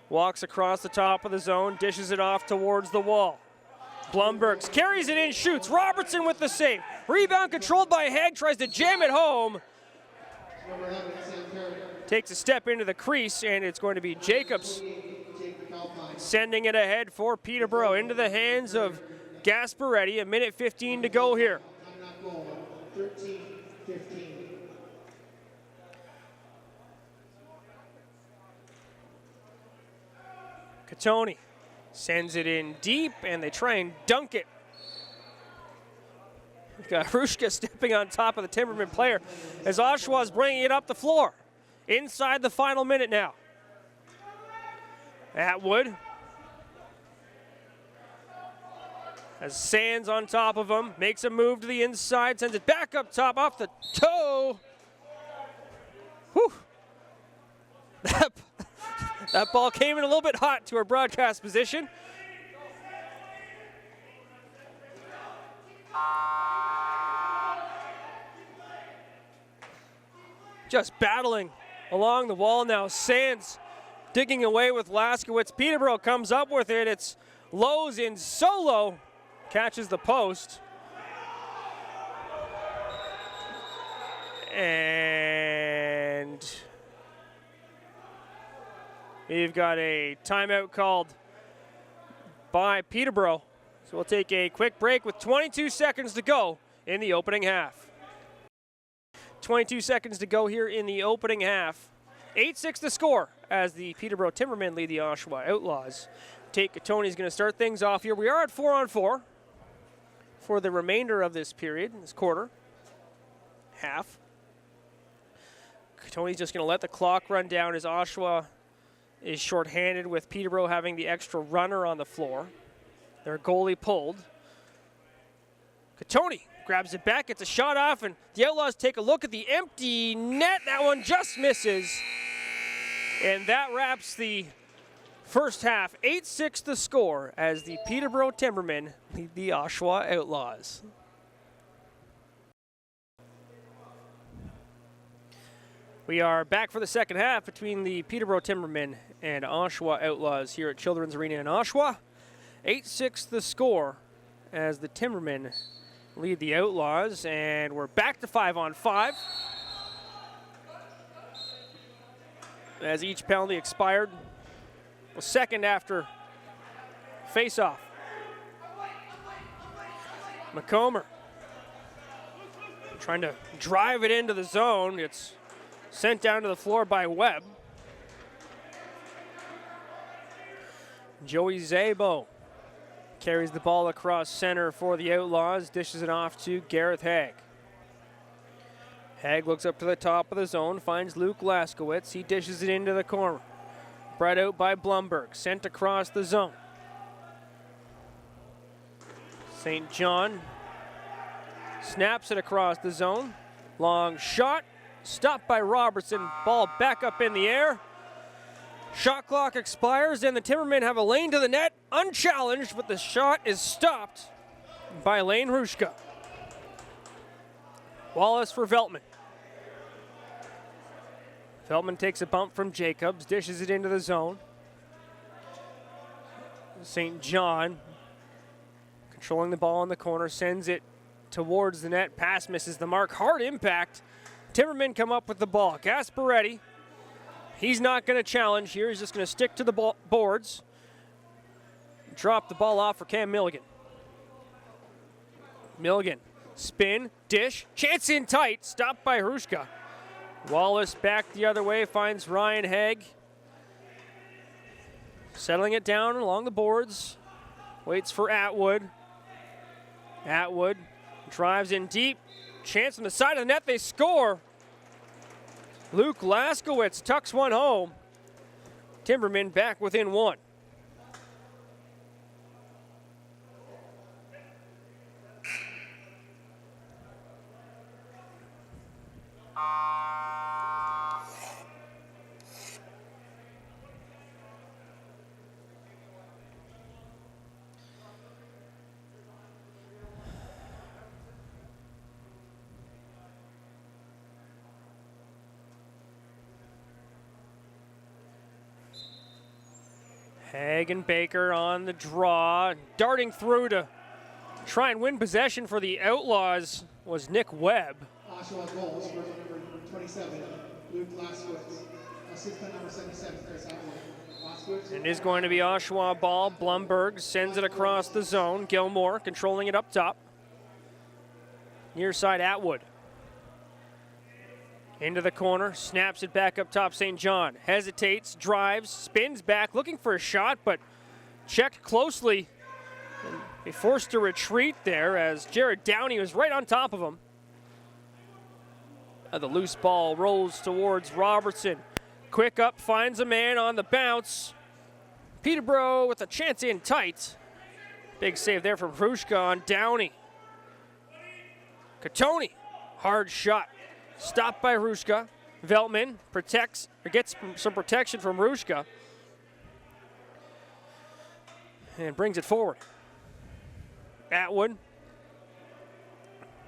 walks across the top of the zone, dishes it off towards the wall. Blumbergs carries it in, shoots. Robertson with the save. Rebound controlled by Haig, tries to jam it home. Takes a step into the crease, and it's going to be Jacobs sending it ahead for Peterborough into the hands of Gasparetti. 1:15 to go here. 13-15. Catoni sends it in deep, and they try and dunk it. We've got Hrushka stepping on top of the Timberman player as Oshawa's bringing it up the floor. Inside the final minute now. Atwood has Sands on top of him, makes a move to the inside, sends it back up top off the toe. Whew. That ball came in a little bit hot to our broadcast position. Just battling along the wall now. Sands digging away with Laskowitz. Peterborough comes up with it. It's Lowe's in solo, catches the post. And we've got a timeout called by Peterborough. So we'll take a quick break with 22 seconds to go in the opening half. 22 seconds to go here in the opening half. 8-6 to score as the Peterborough Timbermen lead the Oshawa Outlaws. Tate Katoni's going to start things off here. We are at 4-on-4 for the remainder of this period, this quarter, half. Katoni's just going to let the clock run down as Oshawa is shorthanded with Peterborough having the extra runner on the floor. Their goalie pulled. Katoni grabs it back, gets a shot off, and the Outlaws take a look at the empty net. That one just misses. And that wraps the first half. 8-6 the score as the Peterborough Timbermen lead the Oshawa Outlaws. We are back for the second half between the Peterborough Timbermen and Oshawa Outlaws here at Children's Arena in Oshawa. 8-6 the score as the Timbermen lead the Outlaws, and we're back to 5-on-5. As each penalty expired, a second after face-off. McComber trying to drive it into the zone. It's sent down to the floor by Webb. Joey Szabo carries the ball across center for the Outlaws, dishes it off to Gareth Haig. Haig looks up to the top of the zone, finds Luke Laskowitz. He dishes it into the corner. Brought out by Blumberg, sent across the zone. St. John snaps it across the zone. Long shot, stopped by Robertson. Ball back up in the air. Shot clock expires, and the Timbermen have a lane to the net, unchallenged, but the shot is stopped by Lane Hrushka. Wallace for Veltman. Veltman takes a bump from Jacobs, dishes it into the zone. St. John controlling the ball in the corner, sends it towards the net. Pass misses the mark. Hard impact. Timbermen come up with the ball. Gasparetti, he's not going to challenge here. He's just going to stick to the boards. Drop the ball off for Cam Milligan. Milligan, spin, dish, chance in tight, stopped by Hrushka. Wallace back the other way, finds Ryan Haig. Settling it down along the boards. Waits for Atwood. Atwood drives in deep. Chance on the side of the net, they score. Luke Laskowitz tucks one home. Timbermen back within one. Haig and Baker on the draw, darting through to try and win possession for the Outlaws was Nick Webb. Oshawa goals for number 27, Luke Laskowitz. Assistant number 77, Chris Atwood. It is going to be Oshawa ball. Blumberg sends it across the zone. Gilmore controlling it up top. Near side Atwood. Into the corner, snaps it back up top. St. John hesitates, drives, spins back, looking for a shot, but checked closely. And he forced to retreat there as Jared Downey was right on top of him. The loose ball rolls towards Robertson. Quick up, finds a man on the bounce. Peterborough with a chance in tight. Big save there from Hrushka on Downey. Katoni, hard shot. Stopped by Hrushka. Veltman protects, or gets some protection from Hrushka. And brings it forward. Atwood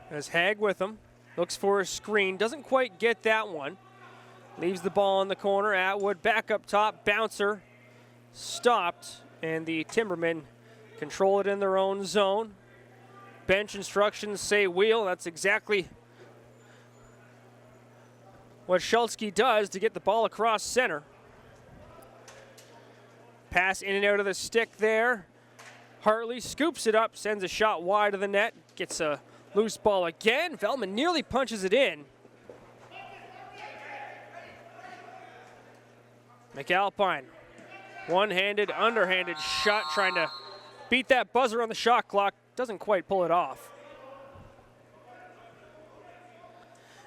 has Haig with him. Looks for a screen. Doesn't quite get that one. Leaves the ball in the corner. Atwood back up top. Bouncer stopped. And the Timbermen control it in their own zone. Bench instructions say wheel. That's exactly what Schultzke does to get the ball across center. Pass in and out of the stick there. Hartley scoops it up, sends a shot wide of the net. Gets a loose ball again. Veltman nearly punches it in. McAlpine, one-handed, underhanded shot, trying to beat that buzzer on the shot clock. Doesn't quite pull it off.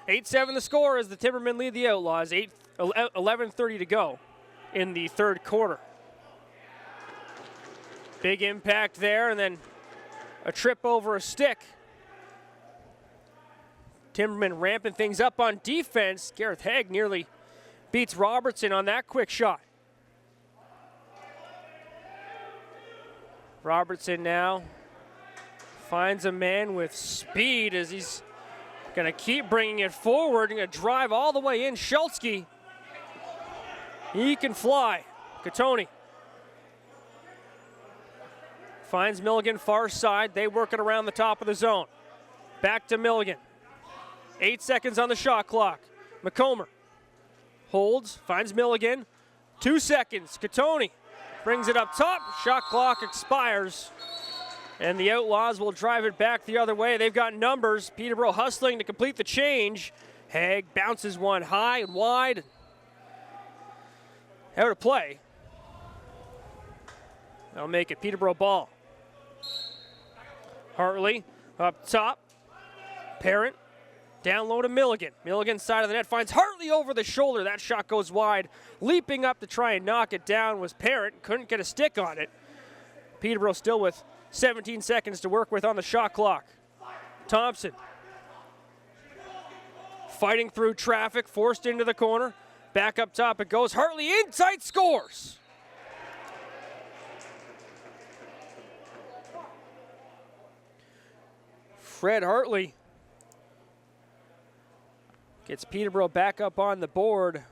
8-7 the score as the Timbermen lead the Outlaws. 11:30 to go in the third quarter. Big impact there, and then a trip over a stick. Timbermen ramping things up on defense. Gareth Haig nearly beats Robertson on that quick shot. Robertson now finds a man with speed as he's going to keep bringing it forward. Going to drive all the way in. Schultzke, he can fly. Katoni finds Milligan far side. They work it around the top of the zone. Back to Milligan. 8 seconds on the shot clock. McComber holds, finds Milligan. 2 seconds. Katoni brings it up top. Shot clock expires. And the Outlaws will drive it back the other way. They've got numbers. Peterborough hustling to complete the change. Haig bounces one high and wide. Out of play. That'll make it Peterborough ball. Hartley up top. Parent down low to Milligan. Milligan side of the net finds Hartley over the shoulder. That shot goes wide. Leaping up to try and knock it down was Parent. Couldn't get a stick on it. Peterborough still with 17 seconds to work with on the shot clock. Thompson fighting through traffic, forced into the corner. Back up top it goes. Hartley inside scores. Fred Hartley gets Peterborough back up on the board.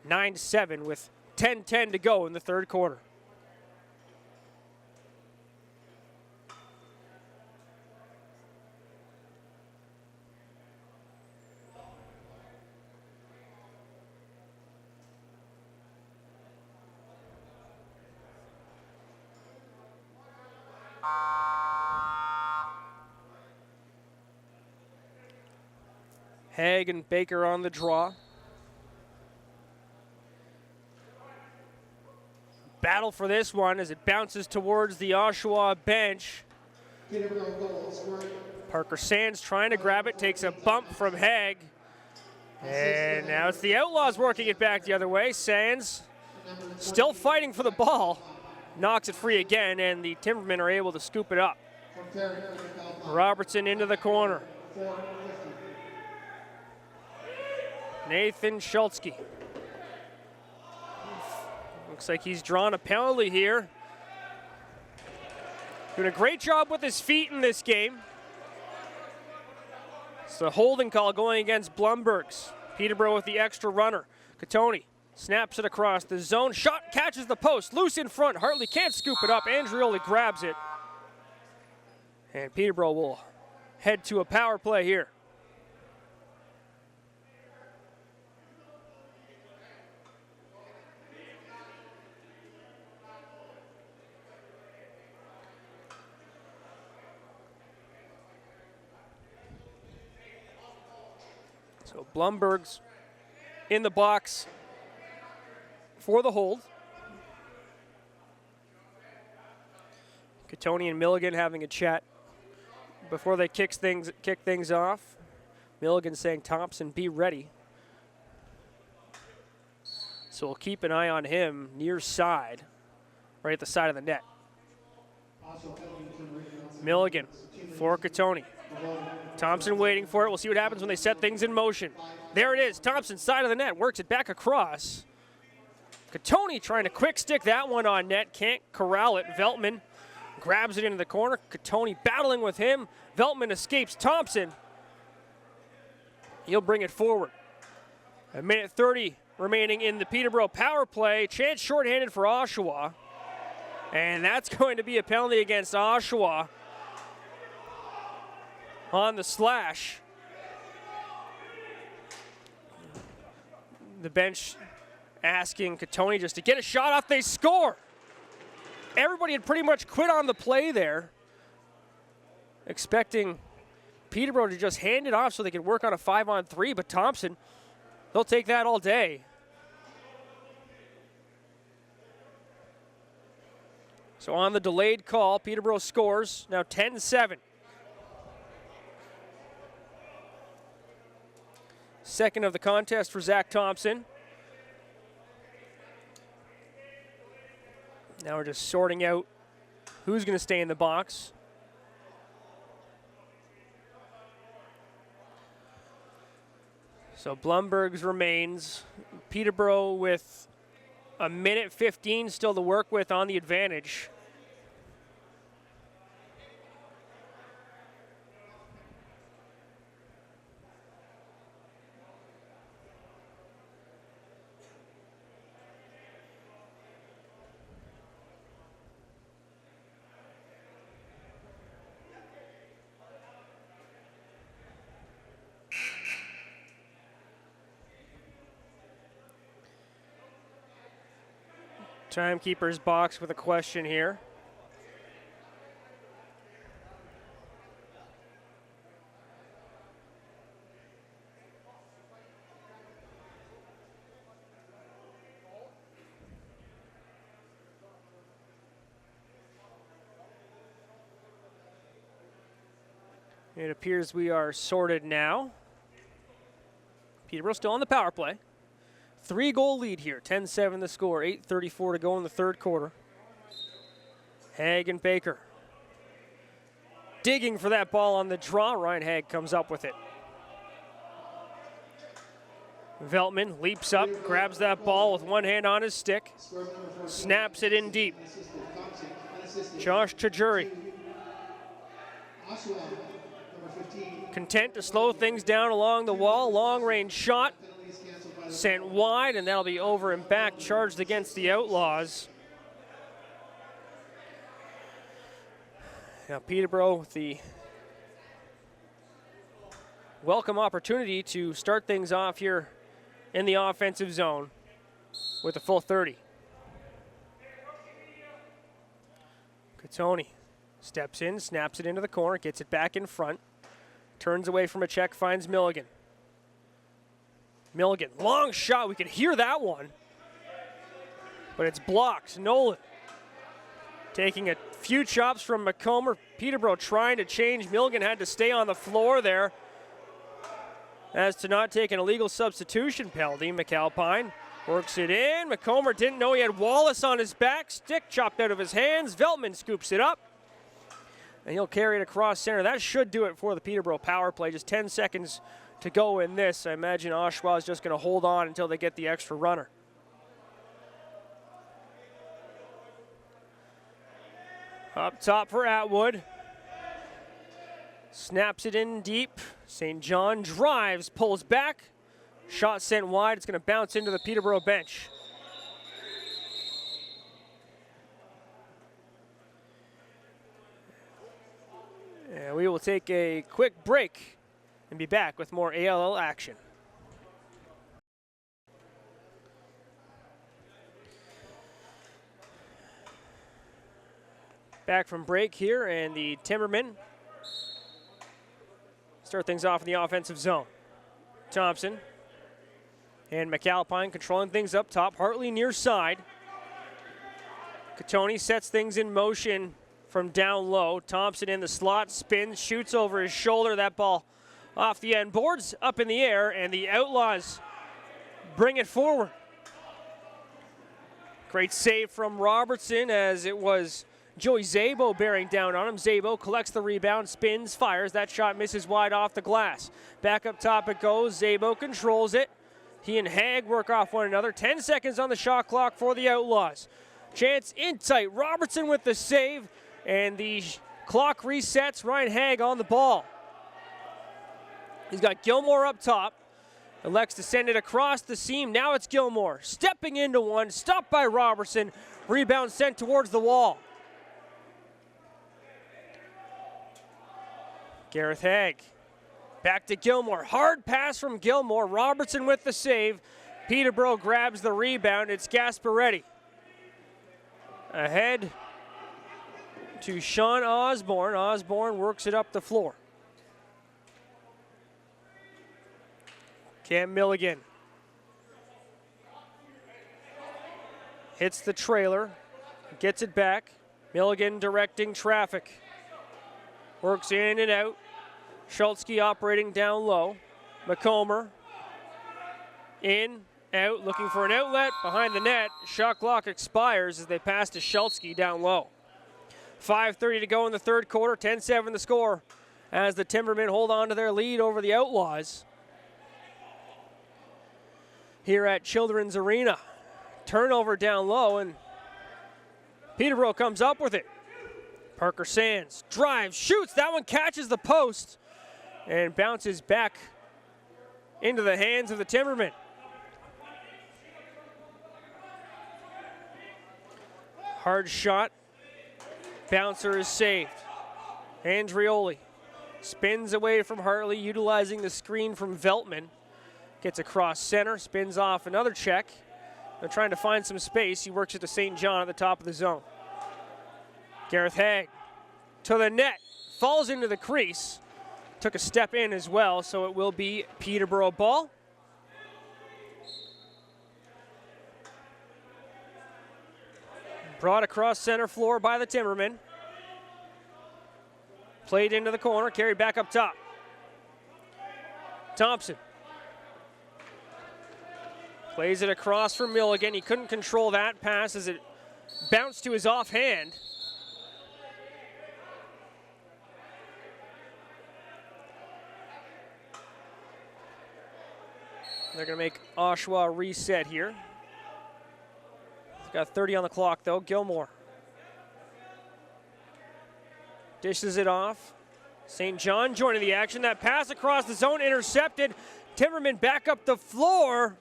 9-7 with 10:10 to go in the third quarter. Haig and Baker on the draw. Battle for this one as it bounces towards the Oshawa bench. Parker Sands trying to grab it, takes a bump from Haig. And now it's the Outlaws working it back the other way. Sands still fighting for the ball. Knocks it free again, and the Timbermen are able to scoop it up. Robertson into the corner. Nathan Schultzke. Looks like he's drawn a penalty here. Doing a great job with his feet in this game. It's a holding call going against Blumbergs. Peterborough with the extra runner. Katoni snaps it across the zone. Shot catches the post. Loose in front. Hartley can't scoop it up. Andrioli grabs it. And Peterborough will head to a power play here. So Blumbergs in the box for the hold. Katoni and Milligan having a chat before they kick things off. Milligan saying, Thompson, be ready. So we'll keep an eye on him near side, right at the side of the net. Milligan for Katoni. Thompson waiting for it. We'll see what happens when they set things in motion. There it is. Thompson, side of the net, works it back across. Katoni trying to quick stick that one on net. Can't corral it. Veltman grabs it into the corner. Katoni battling with him. Veltman escapes Thompson. He'll bring it forward. A minute 30 remaining in the Peterborough power play. Chance shorthanded for Oshawa. And that's going to be a penalty against Oshawa on the slash. The bench asking Katoni just to get a shot off. They score. Everybody had pretty much quit on the play there, expecting Peterborough to just hand it off so they could work on a 5-on-3, but Thompson, they'll take that all day. So on the delayed call, Peterborough scores, now 10-7. Second of the contest for Zach Thompson. Now we're just sorting out who's going to stay in the box. So Blumberg's remains. Peterborough with a minute 15 still to work with on the advantage. Timekeeper's box with a question here. It appears we are sorted now. Peterborough still on the power play. 3-goal lead here, 10-7 the score, 8:34 to go in the third quarter. Haig and Baker digging for that ball on the draw. Ryan Haig comes up with it. Veltman leaps up, grabs that ball with one hand on his stick, snaps it in deep. Josh Chajuri content to slow things down along the wall. Long-range shot sent wide, and that'll be over and back, charged against the Outlaws. Now Peterborough with the welcome opportunity to start things off here in the offensive zone with a full 30. Katoni steps in, snaps it into the corner, gets it back in front, turns away from a check, finds Milligan. Milligan, long shot, we could hear that one, but it's blocked. Nolan taking a few chops from McComber. Peterborough trying to change. Milligan had to stay on the floor there as to not take an illegal substitution penalty. McAlpine works it in. McComber didn't know he had Wallace on his back. Stick chopped out of his hands. Veltman scoops it up, and he'll carry it across center. That should do it for the Peterborough power play. Just 10 seconds to go in this. I imagine Oshawa is just going to hold on until they get the extra runner. Up top for Atwood. Snaps it in deep. St. John drives, pulls back. Shot sent wide. It's going to bounce into the Peterborough bench. And we will take a quick break and be back with more ALL action. Back from break here, and the Timbermen start things off in the offensive zone. Thompson and McAlpine controlling things up top. Hartley near side. Katoni sets things in motion from down low. Thompson in the slot, spins, shoots over his shoulder. That ball off the end boards, up in the air, and the Outlaws bring it forward. Great save from Robertson, as it was Joey Szabo bearing down on him. Szabo collects the rebound, spins, fires. That shot misses wide off the glass. Back up top it goes. Szabo controls it. He and Haig work off one another. 10 seconds on the shot clock for the Outlaws. Chance in tight. Robertson with the save, and the clock resets. Ryan Haig on the ball. He's got Gilmore up top, Elects to send it across the seam. Now it's Gilmore. Stepping into one. Stopped by Robertson. Rebound sent towards the wall. Gareth Haig. Back to Gilmore. Hard pass from Gilmore. Robertson with the save. Peterborough grabs the rebound. It's Gasparetti. Ahead to Sean Osborne. Osborne works it up the floor. Cam Milligan hits the trailer, gets it back. Milligan directing traffic. Works in and out. Schultzke operating down low. McComber in, out, looking for an outlet behind the net. Shot clock expires as they pass to Schultzke down low. 5:30 to go in the third quarter, 10-7 the score as the Timbermen hold on to their lead over the Outlaws here at Children's Arena. Turnover down low, and Peterborough comes up with it. Parker Sands drives, shoots, that one catches the post and bounces back into the hands of the Timbermen. Hard shot, bouncer is saved. Andrioli spins away from Hartley, utilizing the screen from Veltman. Gets across center, spins off another check. They're trying to find some space. He works it to St. John at the top of the zone. Gareth Haig to the net, falls into the crease. Took a step in as well, so it will be Peterborough ball. Brought across center floor by the Timbermen. Played into the corner, carried back up top. Thompson plays it across for Milligan. He couldn't control that pass as it bounced to his offhand. They're going to make Oshawa reset here. He's got 30 on the clock, though. Gilmore dishes it off. St. John joining the action. That pass across the zone intercepted. Timberman back up the floor.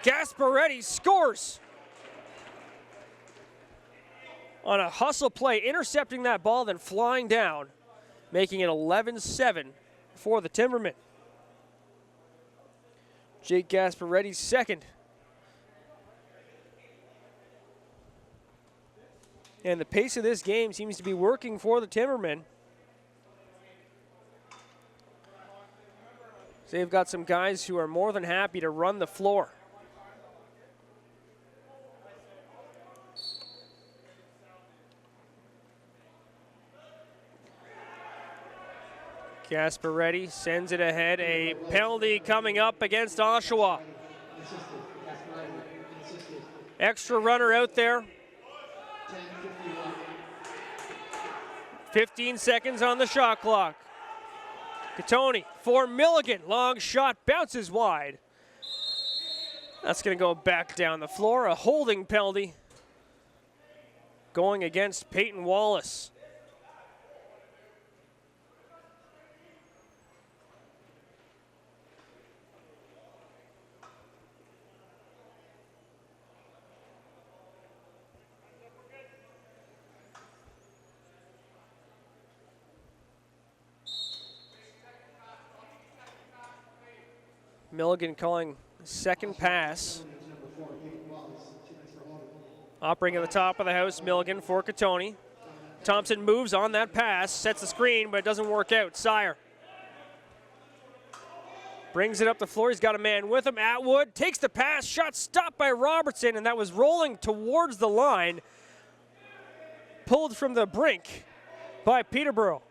Gasparetti scores on a hustle play, intercepting that ball, then flying down, making it 11-7 for the Timbermen. Jake Gasparetti's second. And the pace of this game seems to be working for the Timbermen. So they've got some guys who are more than happy to run the floor. Gasparetti sends it ahead. A penalty coming up against Oshawa. Extra runner out there. 15 seconds on the shot clock. Catoni for Milligan. Long shot, bounces wide. That's going to go back down the floor. A holding penalty going against Peyton Wallace. Milligan calling second pass. Operating at the top of the house, Milligan for Catoni. Thompson moves on that pass, sets the screen, but it doesn't work out. Sire brings it up the floor. He's got a man with him. Atwood takes the pass, shot stopped by Robertson, and that was rolling towards the line. Pulled from the brink by Peterborough.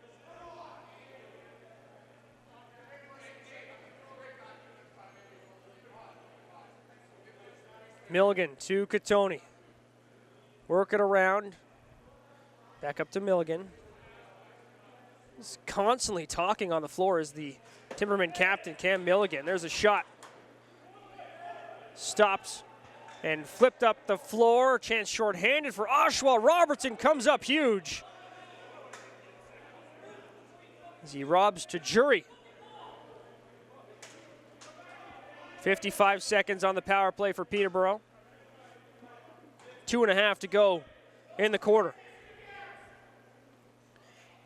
Milligan to Catoni. Work it around. Back up to Milligan. He's constantly talking on the floor as the Timberman captain, Cam Milligan. There's a shot. Stops and flipped up the floor. Chance shorthanded for Oshawa. Robertson comes up huge as he robs to Jury. 55 seconds on the power play for Peterborough. 2.5 to go in the quarter.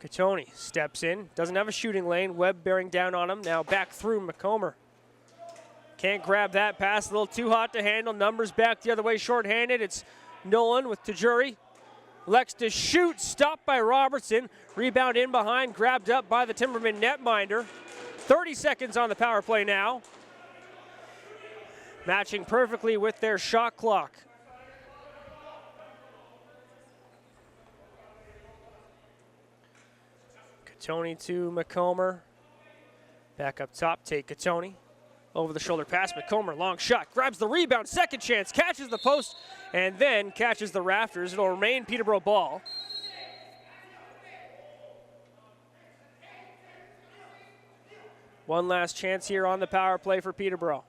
Catoni steps in, doesn't have a shooting lane. Webb bearing down on him. Now back through McComber. Can't grab that pass, a little too hot to handle. Numbers back the other way, shorthanded. It's Nolan with Tajuri. Lex to shoot, stopped by Robertson. Rebound in behind, grabbed up by the Timberman netminder. 30 seconds on the power play now. Matching perfectly with their shot clock. Catoni to McComber. Back up top, take Catoni. Over the shoulder pass, McComber, long shot, grabs the rebound, second chance, catches the post, and then catches the rafters. It'll remain Peterborough ball. One last chance here on the power play for Peterborough.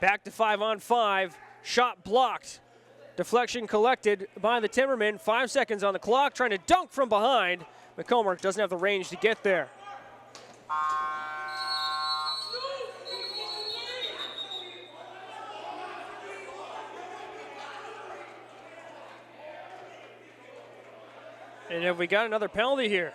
Back to 5-on-5, shot blocked. Deflection collected by the Timbermen. 5 seconds on the clock, trying to dunk from behind. McComber doesn't have the range to get there. And have we got another penalty here?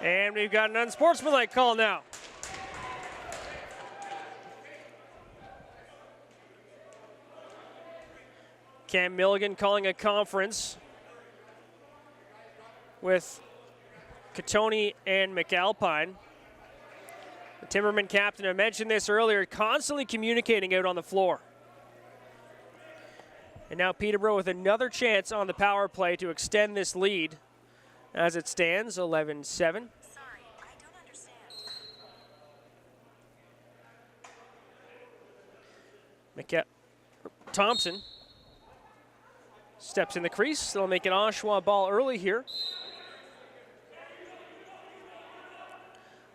And we've got an unsportsmanlike call now. Cam Milligan calling a conference with Catoni and McAlpine. The Timberman captain, I mentioned this earlier, constantly communicating out on the floor. And now Peterborough with another chance on the power play to extend this lead. As it stands, 11-7. Sorry, I don't understand. Thompson steps in the crease. They'll make an Oshawa ball early here.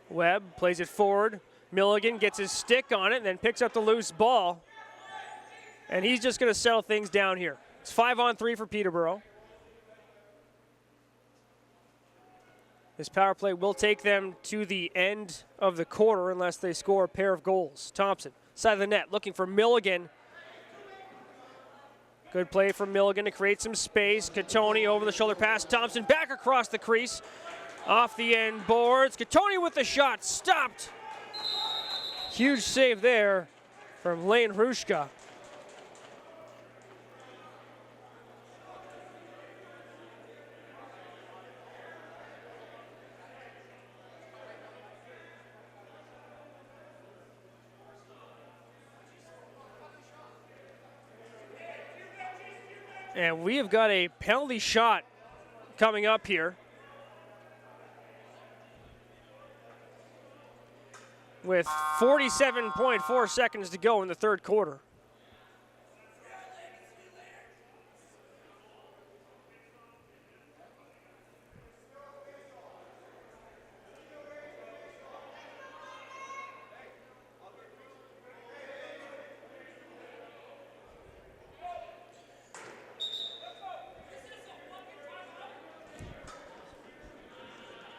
Webb plays it forward. Milligan gets his stick on it and then picks up the loose ball. And he's just going to settle things down here. It's 5-on-3 for Peterborough. This power play will take them to the end of the quarter unless they score a pair of goals. Thompson, side of the net, looking for Milligan. Good play from Milligan to create some space. Catoni over the shoulder pass. Thompson back across the crease. Off the end boards. Catoni with the shot, stopped. Huge save there from Lane Hrushka. And we have got a penalty shot coming up here. With 47.4 seconds to go in the third quarter.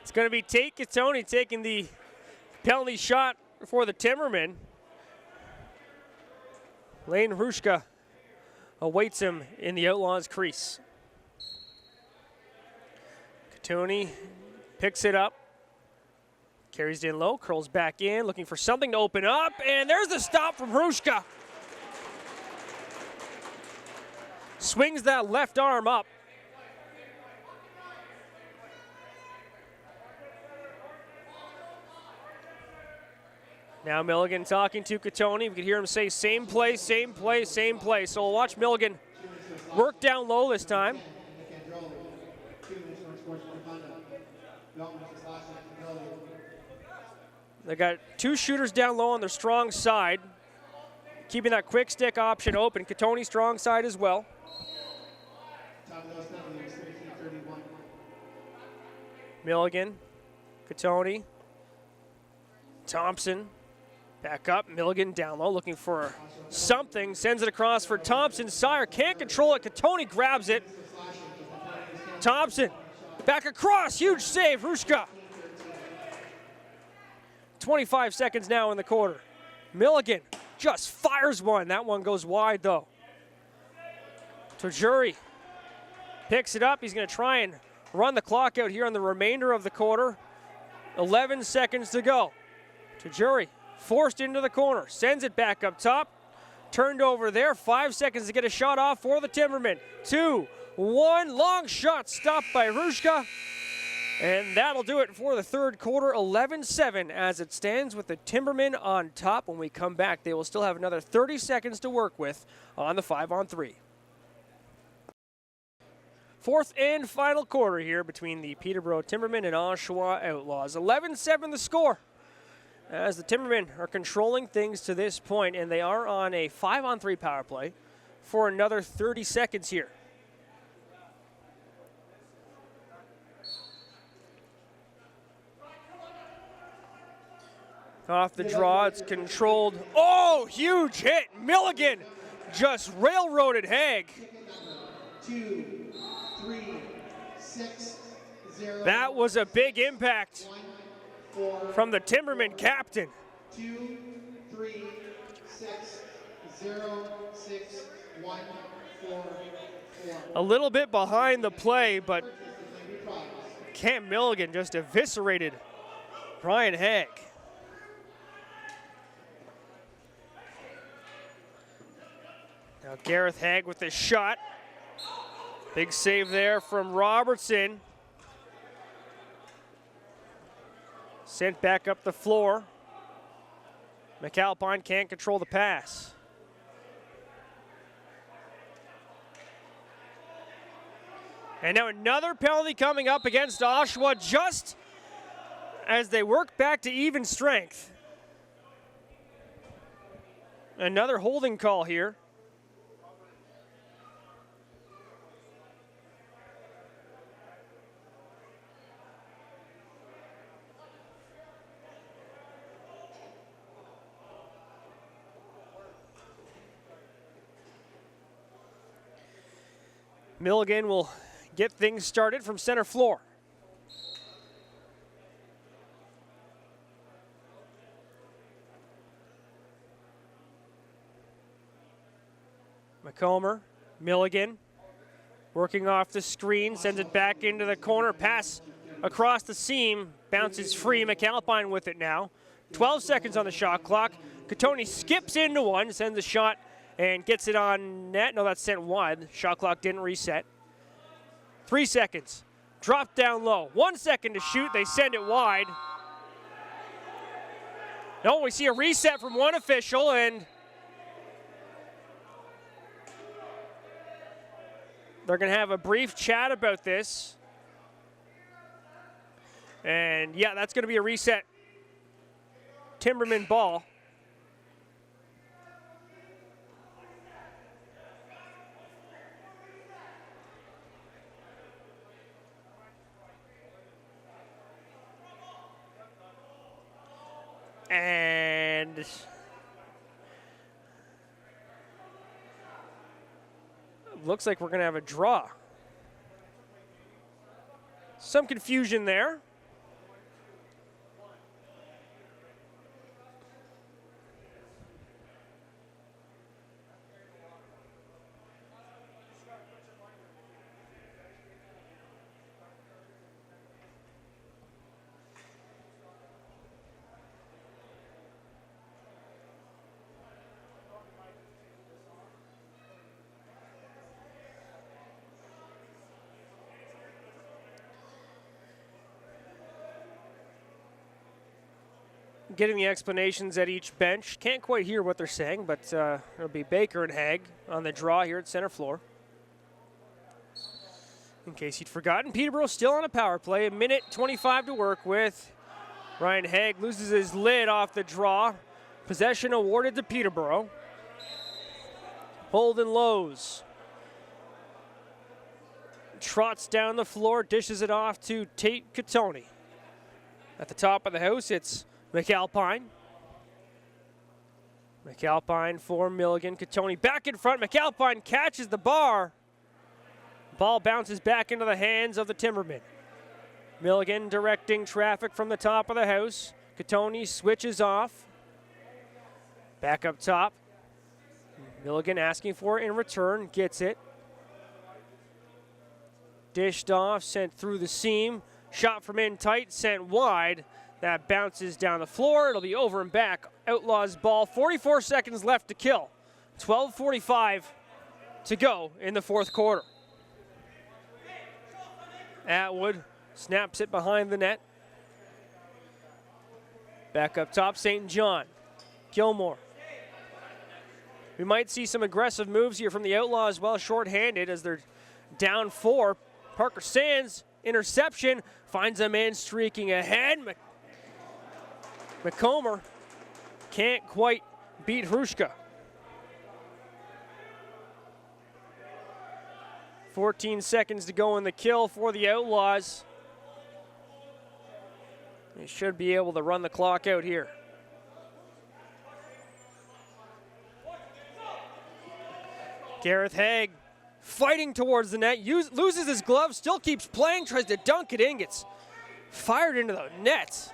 It's going to be Tate Catoni taking the penalty shot for the Timbermen. Lane Hrushka awaits him in the Outlaws' crease. Catoni picks it up, carries it in low, curls back in, looking for something to open up, and there's the stop from Hrushka. Swings that left arm up. Now Milligan talking to Catoni. We can hear him say same play, same play, same play. So we'll watch Milligan work down low this time. They got two shooters down low on their strong side, keeping that quick stick option open. Catoni strong side as well. Milligan, Catoni, Thompson. Back up, Milligan down low, looking for something. Sends it across for Thompson. Sire can't control it. Katoni grabs it. Thompson back across, huge save, Rushka. 25 seconds now in the quarter. Milligan just fires one. That one goes wide though. Tajuri picks it up. He's going to try and run the clock out here on the remainder of the quarter. 11 seconds to go. Tajuri forced into the corner, sends it back up top. Turned over there, 5 seconds to get a shot off for the Timbermen. 2, 1, long shot stopped by Rushka. And that'll do it for the third quarter, 11-7 as it stands with the Timbermen on top. When we come back, they will still have another 30 seconds to work with on the 5-on-3. Fourth and final quarter here between the Peterborough Timbermen and Oshawa Outlaws. 11-7 the score as the Timbermen are controlling things to this point, and they are on a 5-on-3 power play for another 30 seconds here. Off the draw, it's controlled. Oh, huge hit. Milligan just railroaded Haig. 2, 3, 6, 0. That was a big impact 1, 4, from the Timberman captain. 2, 3, 6, 0, 6, 1, 4, 4. A little bit behind the play, but Cam Milligan just eviscerated Brian Haig. Now Gareth Haig with the shot. Big save there from Robertson. Sent back up the floor. McAlpine can't control the pass. And now another penalty coming up against Oshawa just as they work back to even strength. Another holding call here. Milligan will get things started from center floor. McComber, Milligan, working off the screen, sends it back into the corner, pass across the seam, bounces free, McAlpine with it now. 12 seconds on the shot clock. Katoni skips into one, sends a shot and gets it on net. No, that's sent wide. Shot clock didn't reset. 3 seconds. Drop down low. 1 second to shoot. They send it wide. No, we see a reset from one official, and they're going to have a brief chat about this. And yeah, that's going to be a reset. Timberman ball. And looks like we're going to have a draw. Some confusion there. Getting the explanations at each bench. Can't quite hear what they're saying, but it'll be Baker and Haig on the draw here at center floor. In case you'd forgotten, Peterborough still on a power play. 1:25 to work with. Ryan Haig loses his lid off the draw. Possession awarded to Peterborough. Holden Lowe's trots down the floor, dishes it off to Tate Katoni. At the top of the house, it's McAlpine. McAlpine for Milligan. Katoni back in front. McAlpine catches the bar. Ball bounces back into the hands of the Timbermen. Milligan directing traffic from the top of the house. Katoni switches off. Back up top. Milligan asking for it in return. Gets it. Dished off, sent through the seam. Shot from in tight, sent wide. That bounces down the floor. It'll be over and back. Outlaws ball. 44 seconds left to kill. 12:45 to go in the fourth quarter. Atwood snaps it behind the net. Back up top, St. John. Gilmore. We might see some aggressive moves here from the Outlaws, well shorthanded as they're down 4. Parker Sands, interception, finds a man streaking ahead. McComber can't quite beat Hrushka. 14 seconds to go in the kill for the Outlaws. They should be able to run the clock out here. Gareth Haig fighting towards the net, loses his glove, still keeps playing, tries to dunk it in, gets fired into the net.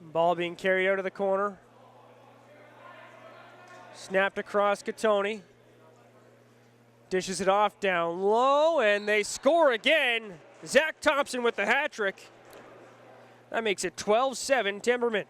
Ball being carried out of the corner. Snapped across Katoni. Dishes it off down low, and they score again. Zach Thompson with the hat trick. That makes it 12-7 Timbermen.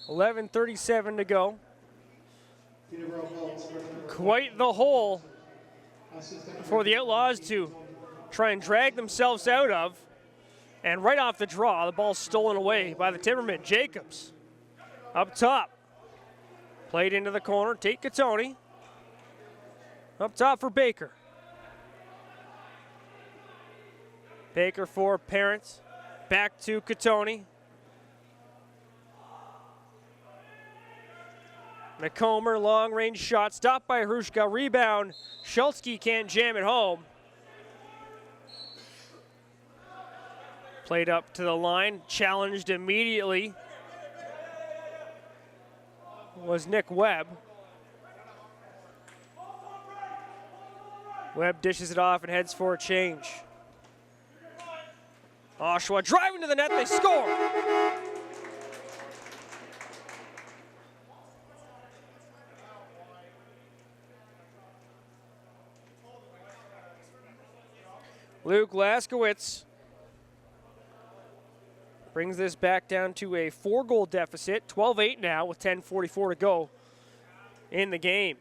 $11:37 to go. Quite the hole for the Outlaws to try and drag themselves out of. And right off the draw, the ball's stolen away by the Timbermen. Jacobs up top. Played into the corner. Tate Katoni. Up top for Baker. Baker for Parents. Back to Katoni. McComber, long-range shot, stopped by Hrushka, rebound. Schultzky can't jam it home. Played up to the line, challenged immediately was Nick Webb. Webb dishes it off and heads for a change. Oshawa driving to the net, they score! Luke Laskowitz brings this back down to a 4-goal deficit, 12-8 now with 10:44 to go in the game.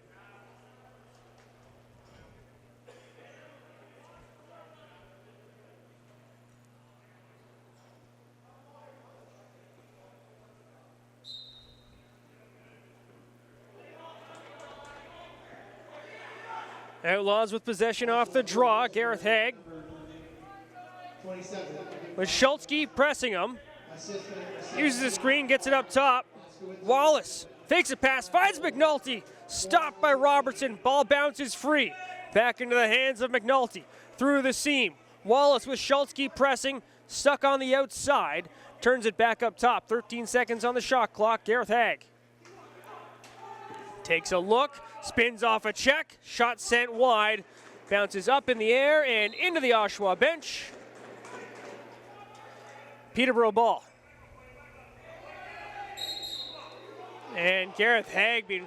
Outlaws with possession off the draw. Gareth Haig. With Schultzky pressing him. Uses the screen, gets it up top. Wallace fakes a pass, finds McNulty. Stopped by Robertson. Ball bounces free. Back into the hands of McNulty. Through the seam. Wallace with Schultzky pressing. Stuck on the outside. Turns it back up top. 13 seconds on the shot clock. Gareth Haig. Takes a look. Spins off a check. Shot sent wide. Bounces up in the air and into the Oshawa bench. Peterborough ball. And Gareth Haig being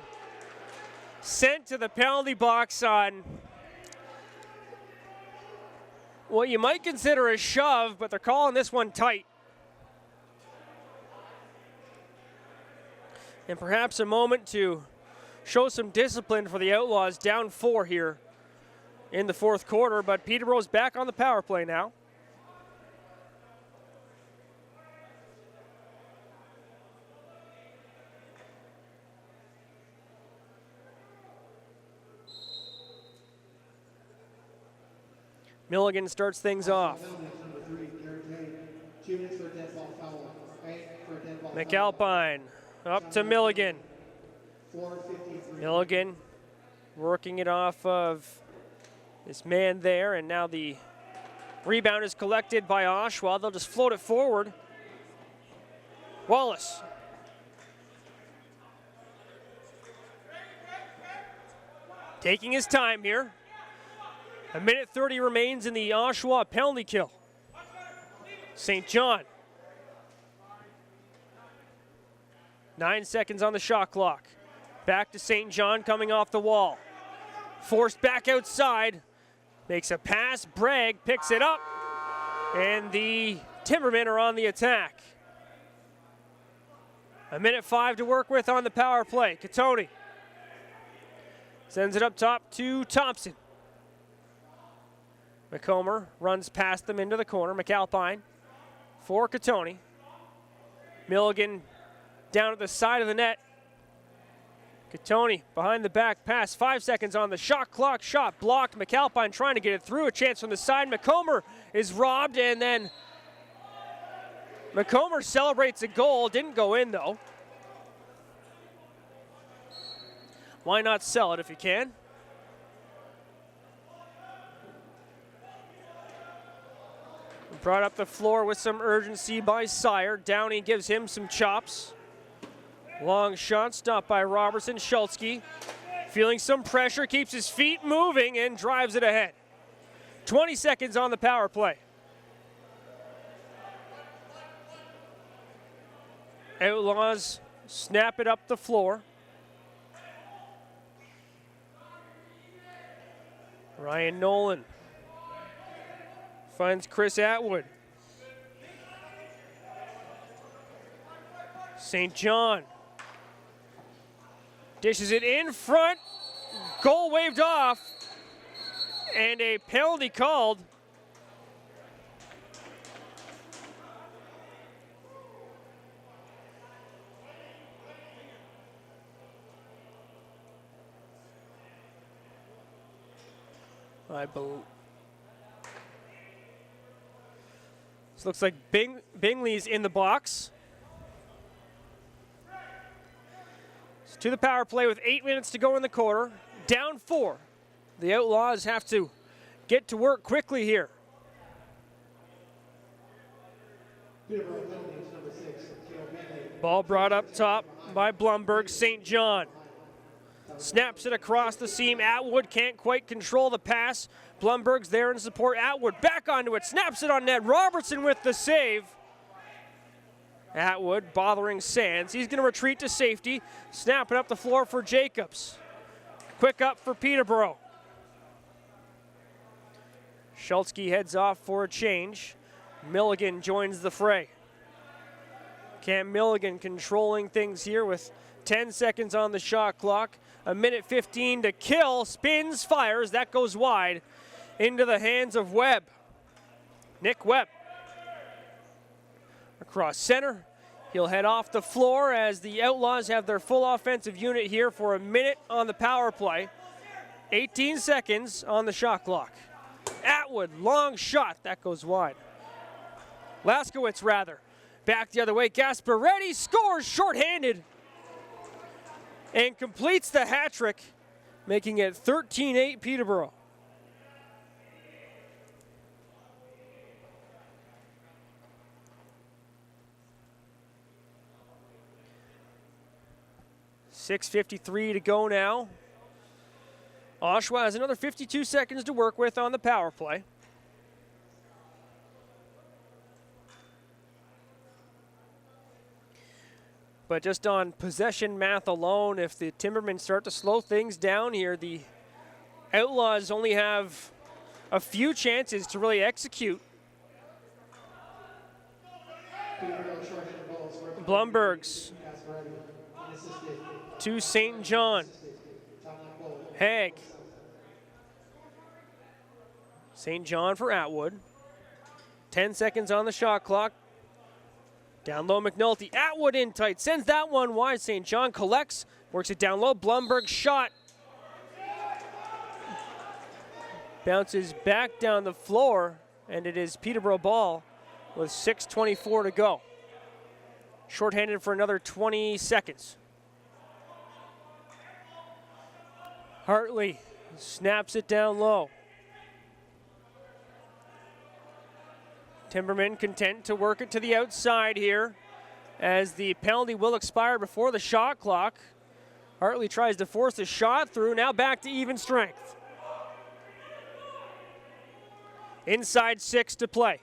sent to the penalty box on what you might consider a shove, but they're calling this one tight. And perhaps a moment to show some discipline for the Outlaws, down 4 here in the fourth quarter, but Peterborough's back on the power play now. Milligan starts things off. McAlpine up to Milligan. Milligan working it off of this man there, and now the rebound is collected by Oshawa. They'll just float it forward. Wallace. Taking his time here. 1:30 remains in the Oshawa penalty kill. St. John. 9 seconds on the shot clock. Back to St. John coming off the wall. Forced back outside. Makes a pass. Bragg picks it up. And the Timbermen are on the attack. 1:05 to work with on the power play. Catoni sends it up top to Thompson. McComber runs past them into the corner. McAlpine for Catoni. Milligan down at the side of the net. Catoni behind the back pass. 5 seconds on the shot clock. Shot blocked. McAlpine trying to get it through. A chance from the side. McComber is robbed, and then McComber celebrates a goal. Didn't go in, though. Why not sell it if you can? Brought up the floor with some urgency by Sire. Downey gives him some chops. Long shot stopped by Robertson. Schultzke feeling some pressure, keeps his feet moving and drives it ahead. 20 seconds on the power play. Outlaws snap it up the floor. Ryan Nolan finds Chris Atwood. St. John dishes it in front. Goal waved off. And a penalty called. I believe. This looks like Bingley's in the box. So to the power play with 8 minutes to go in the quarter. Down 4. The Outlaws have to get to work quickly here. Ball brought up top by Blumberg. St. John snaps it across the seam. Atwood can't quite control the pass. Blumberg's there in support. Atwood back onto it, snaps it on net. Robertson with the save. Atwood bothering Sands. He's going to retreat to safety. Snap it up the floor for Jacobs. Quick up for Peterborough. Schultzke heads off for a change. Milligan joins the fray. Cam Milligan controlling things here with 10 seconds on the shot clock. 1:15 to kill. Spins, fires. That goes wide into the hands of Webb. Nick Webb. Across center. He'll head off the floor as the Outlaws have their full offensive unit here for a minute on the power play. 18 seconds on the shot clock. Atwood, long shot. That goes wide. Laskowitz, rather. Back the other way. Gasparetti scores shorthanded and completes the hat trick, making it 13-8 Peterborough. .6:53 to go now. Oshawa has another 52 seconds to work with on the power play. But just on possession math alone, if the Timbermen start to slow things down here, the Outlaws only have a few chances to really execute. Blumberg's to St. John. Haig St. John for Atwood. 10 seconds on the shot clock. Down low, McNulty. Atwood in tight. Sends that one wide. St. John collects. Works it down low. Blumberg shot. Bounces back down the floor. And it is Peterborough ball with 6:24 to go. Shorthanded for another 20 seconds. Hartley snaps it down low. Timbermen content to work it to the outside here as the penalty will expire before the shot clock. Hartley tries to force the shot through, now back to even strength. Inside 6 to play.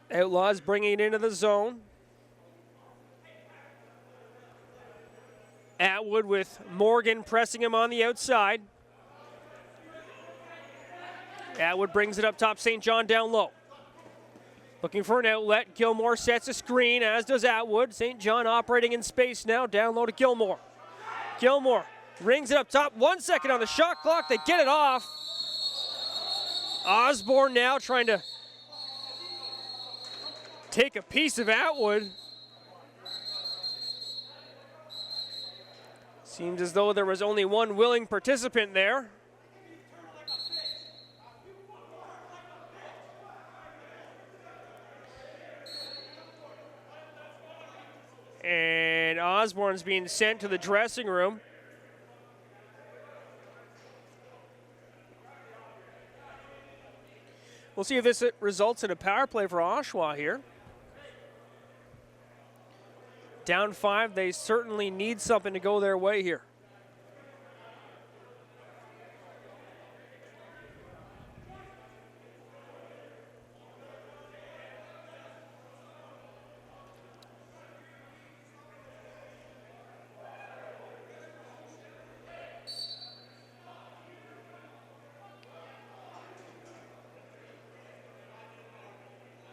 Outlaws bringing it into the zone. Atwood with Morgan pressing him on the outside. Atwood brings it up top, St. John down low. Looking for an outlet. Gilmore sets a screen, as does Atwood. St. John operating in space now, down low to Gilmore. Gilmore rings it up top. 1 second on the shot clock. They get it off. Osborne now trying to take a piece of Atwood. Seems as though there was only one willing participant there. And Osborne's being sent to the dressing room. We'll see if this results in a power play for Oshawa here. Down 5, they certainly need something to go their way here.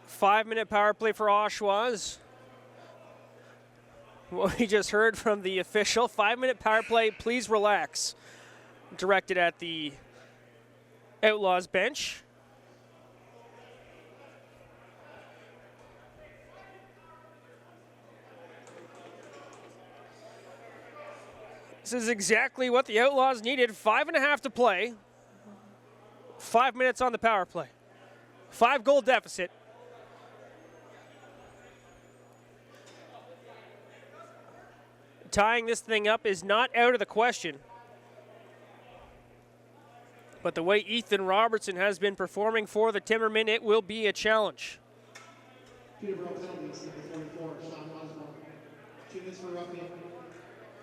Five-minute power play for Oshawa. What we just heard from the official. 5-minute power play, please relax. Directed at the Outlaws bench. This is exactly what the Outlaws needed. 5.5 to play. 5 minutes on the power play. 5-goal deficit. Tying this thing up is not out of the question. But the way Ethan Robertson has been performing for the Timbermen, it will be a challenge. Peterborough penalties, number 44, Sean Osborne. 2 minutes for roughing,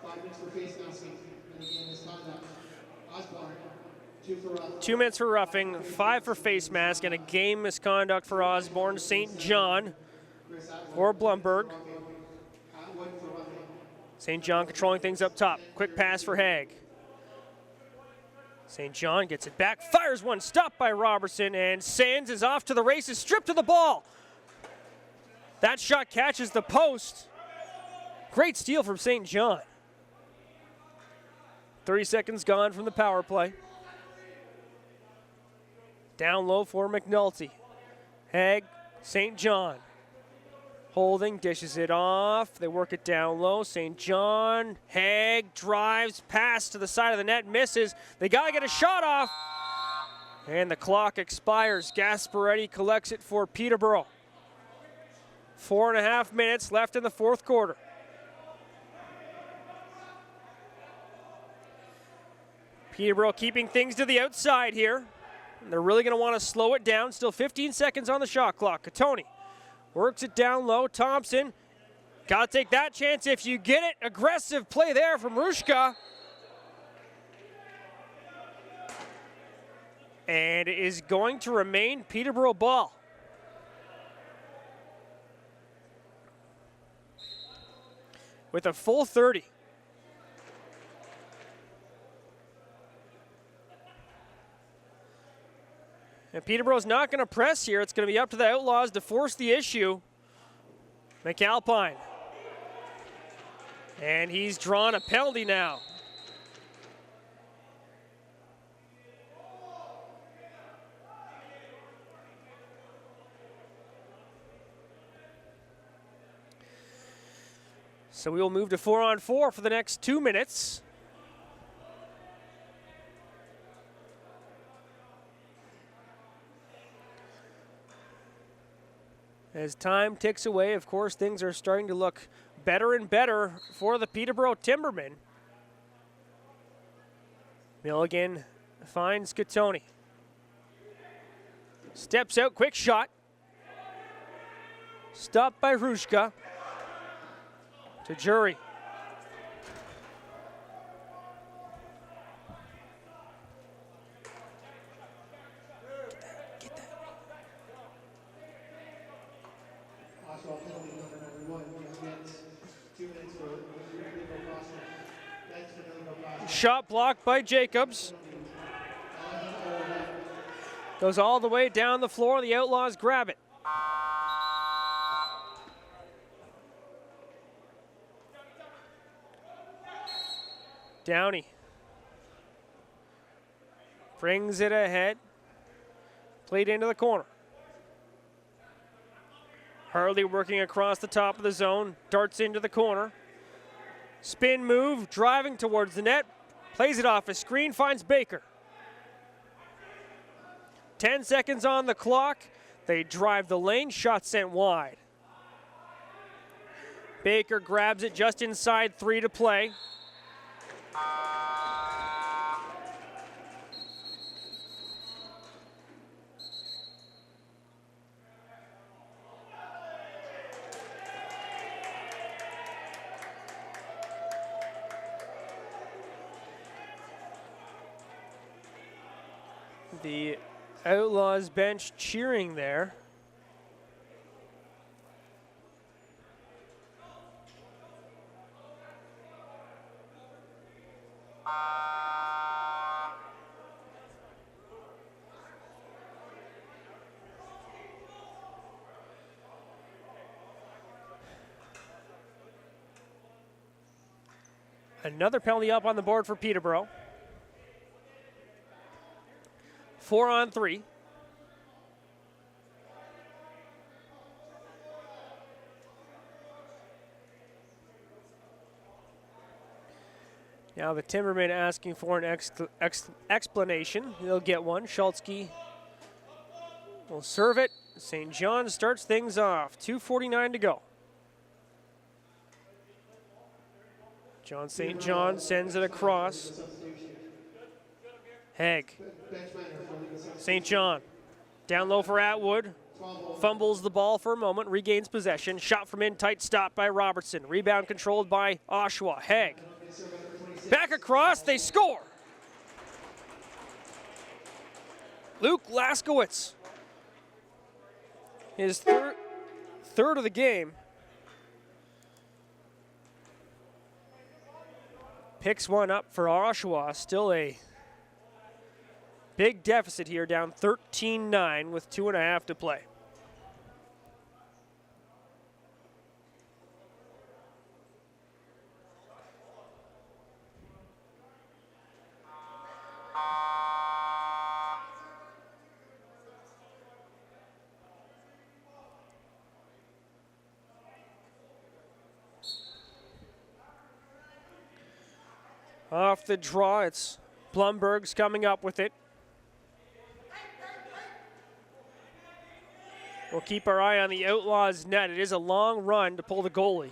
5 minutes for face masking, and again misconduct. Osborne, 2 for roughing. 2 minutes for roughing, 5 for face mask, and a game misconduct for Osborne. St. John or Blumberg. St. John controlling things up top. Quick pass for Haig. St. John gets it back, fires one, stopped by Robertson, and Sands is off to the races, stripped to the ball. That shot catches the post. Great steal from St. John. 30 seconds gone from the power play. Down low for McNulty. Haig, St. John. Holding, dishes it off. They work it down low. St. John, Haig drives, pass to the side of the net, misses. They got to get a shot off. And the clock expires. Gasparetti collects it for Peterborough. 4.5 minutes left in the fourth quarter. Peterborough keeping things to the outside here. They're really going to want to slow it down. Still 15 seconds on the shot clock. Catoni works it down low. Thompson, got to take that chance if you get it. Aggressive play there from Rushka. And it is going to remain Peterborough ball. With a full 30. And Peterborough's not going to press here. It's going to be up to the Outlaws to force the issue. McAlpine. And he's drawn a penalty now. So we will move to 4-on-4 for the next 2 minutes. As time ticks away, of course, things are starting to look better and better for the Peterborough Timbermen. Milligan finds Catoni. Steps out, quick shot. Stopped by Rushka. To Jury. Oshawa penalty number 1 against 2 minutes for illegal crossing. That's for illegal crossing. Shot blocked by Jacobs. Goes all the way down the floor. The Outlaws grab it. Downey brings it ahead. Played into the corner. Harley working across the top of the zone. Darts into the corner. Spin move, driving towards the net. Plays it off a screen, finds Baker. 10 seconds on the clock. They drive the lane, shot sent wide. Baker grabs it just inside 3 to play. The Outlaws bench cheering there. Another penalty up on the board for Peterborough. 4-on-3. Now the Timbermen asking for an explanation. He'll get one. Schultzke will serve it. St. John starts things off. 2:49 to go. John St. John sends it across. Haig. St. John. Down low for Atwood. Fumbles the ball for a moment, regains possession. Shot from in tight, stopped by Robertson. Rebound controlled by Oshawa. Haig. Back across, they score. Luke Laskowitz. His third of the game. Picks one up for Oshawa. Still a big deficit here, down 13-9 with 2.5 to play. Off the draw, it's Blumberg's coming up with it. We'll keep our eye on the Outlaws net. It is a long run to pull the goalie.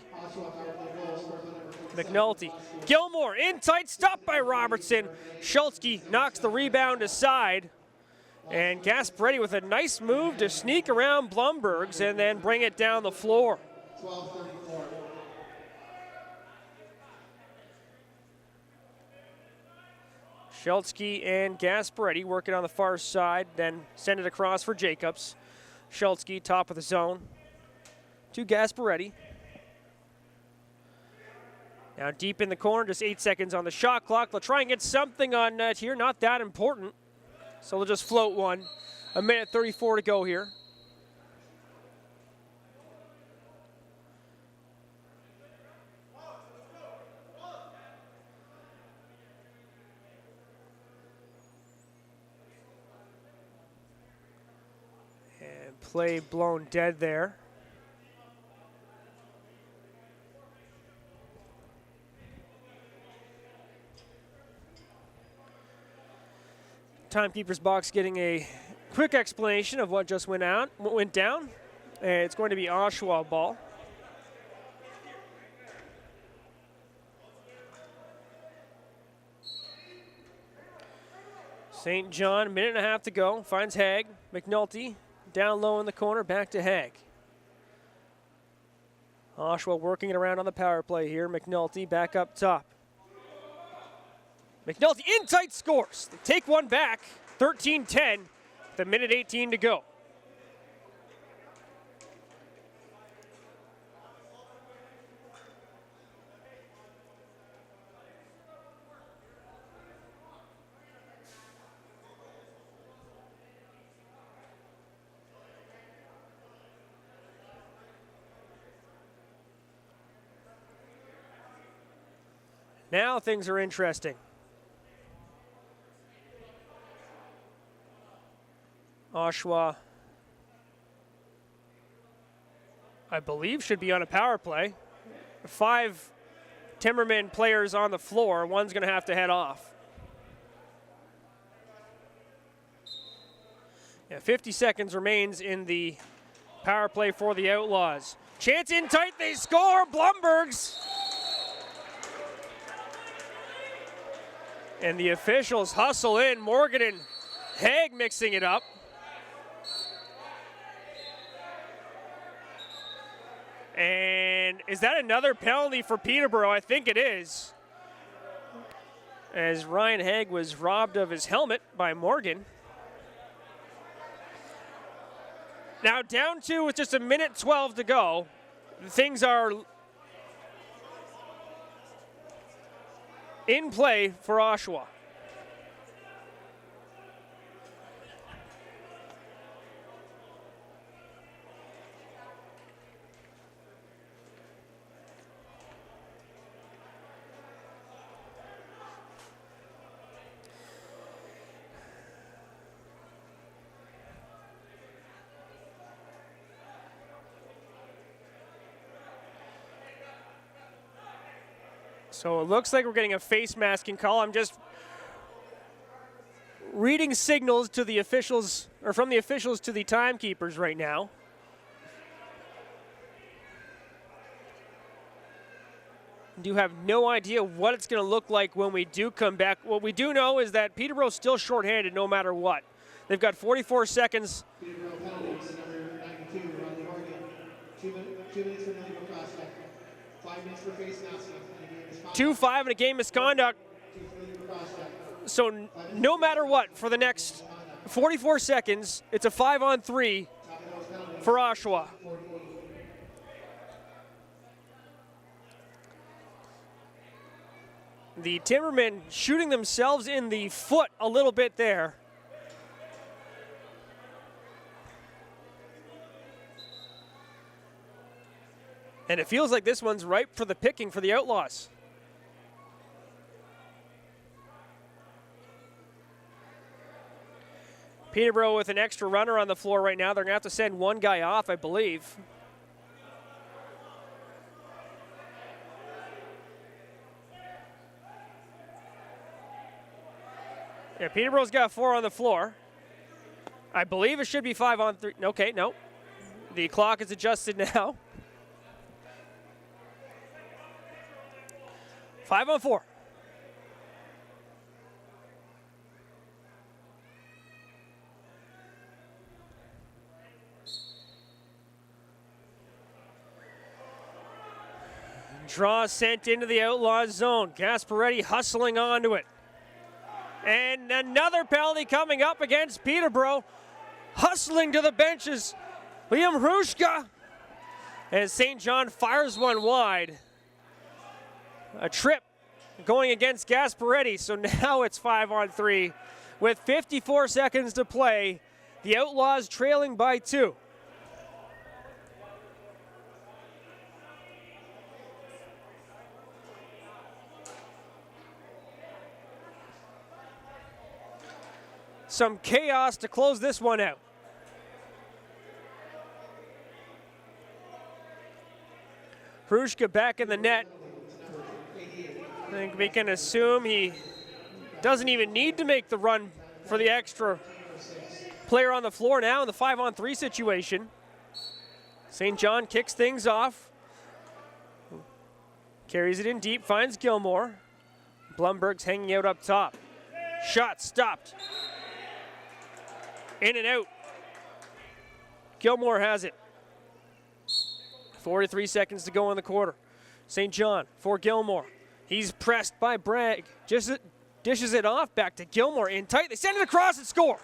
McNulty. Gilmore in tight, stopped by Robertson. Schultzke knocks the rebound aside. And Gasparetti with a nice move to sneak around Blumberg's and then bring it down the floor. 12:34. Schultzke and Gasparetti working on the far side, then send it across for Jacobs. Schultzke, top of the zone, to Gasparetti. Now deep in the corner, just 8 seconds on the shot clock. They'll try and get something on net here, not that important. So they'll just float one. 1:34 to go here. Play blown dead there. timekeeper's box getting a quick explanation of what just went down. It's going to be Oshawa ball. St. John, minute and a half to go, finds Haig. McNulty down low in the corner, back to Haig. Oshawa working it around on the power play here. McNulty back up top. McNulty in tight, scores. They take one back, 13-10, the minute 18 to go. Now things are interesting. Oshawa, I believe, should be on a power play. 5 Timbermen players on the floor. One's going to have to head off. Yeah, 50 seconds remains in the power play for the Outlaws. Chance in tight, they score. Blumbergs. And the officials hustle in. Morgan and Haig mixing it up. And is that another penalty for Peterborough? I think it is. As Ryan Haig was robbed of his helmet by Morgan. Now down 2 with just a minute 12 to go. Things are in play for Oshawa. So it looks like we're getting a face masking call. I'm just reading signals to the officials, or from the officials to the timekeepers right now. Do have no idea what it's going to look like when we do come back. What we do know is that Peterborough's still shorthanded no matter what. They've got 44 seconds. Peterborough penalties, number 92, Ronnie Morgan. 2 minutes for illegal cross-check. 5 minutes for face masking. 2-5 in a game misconduct. So no matter what, for the next 44 seconds, it's a 5-on-3 for Oshawa. The Timbermen shooting themselves in the foot a little bit there. And it feels like this one's ripe for the picking for the Outlaws. Peterborough with an extra runner on the floor right now. They're going to have to send one guy off, I believe. Yeah, Peterborough's got 4 on the floor. I believe it should be 5-on-3. Okay, no. The clock is adjusted now. 5-on-4. Draw sent into the Outlaws zone. Gasparetti hustling onto it. And another penalty coming up against Peterborough. Hustling to the benches. Liam Hrushka. As St. John fires one wide. A trip going against Gasparetti. So now it's 5-on-3 with 54 seconds to play. The Outlaws trailing by 2. Some chaos to close this one out. Hrushka back in the net. I think we can assume he doesn't even need to make the run for the extra player on the floor now in the 5-on-3 situation. St. John kicks things off. Carries it in deep, finds Gilmore. Blumberg's hanging out up top. Shot stopped. In and out. Gilmore has it. 43 seconds to go in the quarter. St. John for Gilmore. He's pressed by Bragg. Just dishes it off back to Gilmore in tight. They send it across and score.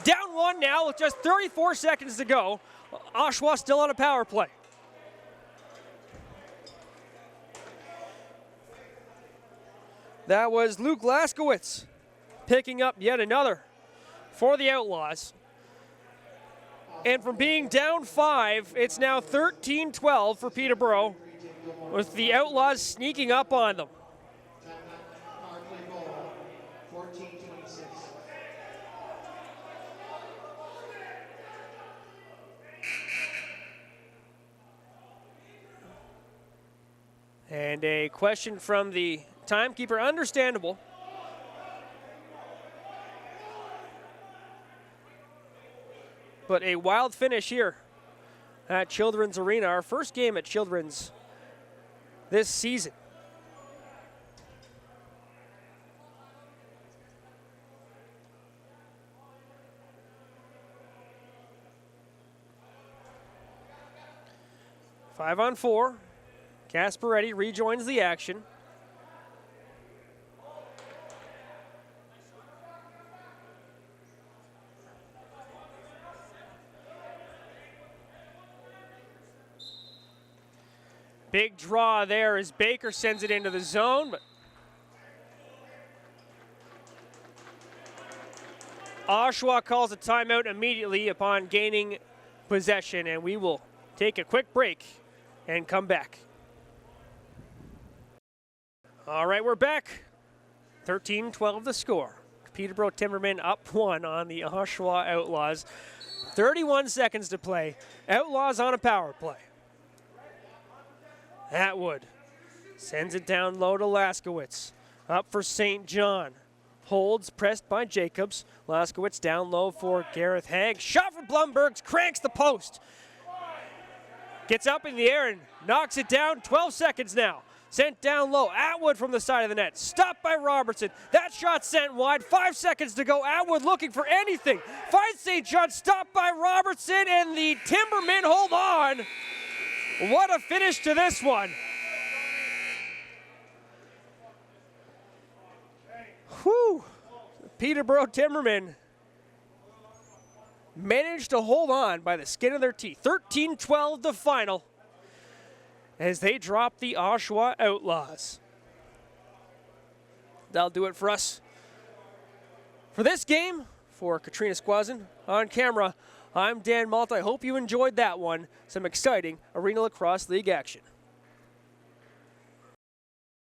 Down one now with just 34 seconds to go. Oshawa still on a power play. That was Luke Laskowitz picking up yet another for the Outlaws. And from being down 5, it's now 13-12 for Peterborough, with the Outlaws sneaking up on them. Power play goal, 14-26. And a question from the timekeeper, understandable. But a wild finish here at Children's Arena, our first game at Children's this season. Five on four. Gasparetti rejoins the action. Big draw there as Baker sends it into the zone, but Oshawa calls a timeout immediately upon gaining possession, and we will take a quick break and come back. All right, we're back. 13-12 the score. Peterborough Timbermen up 1 on the Oshawa Outlaws. 31 seconds to play. Outlaws on a power play. Atwood sends it down low to Laskowitz. Up for St. John. Holds, pressed by Jacobs. Laskowitz down low for Gareth Haig. Shot from Blumbergs, cranks the post. Gets up in the air and knocks it down. 12 seconds now. Sent down low. Atwood from the side of the net. Stopped by Robertson. That shot sent wide. 5 seconds to go. Atwood looking for anything. Finds St. John. Stopped by Robertson, and the Timbermen hold on. What a finish to this one. Whew. Peterborough Timbermen managed to hold on by the skin of their teeth. 13-12 the final as they drop the Oshawa Outlaws. That'll do it for us for this game. For Katrina Squazin on camera, I'm Dan Malt. I hope you enjoyed that one. Some exciting Arena Lacrosse League action.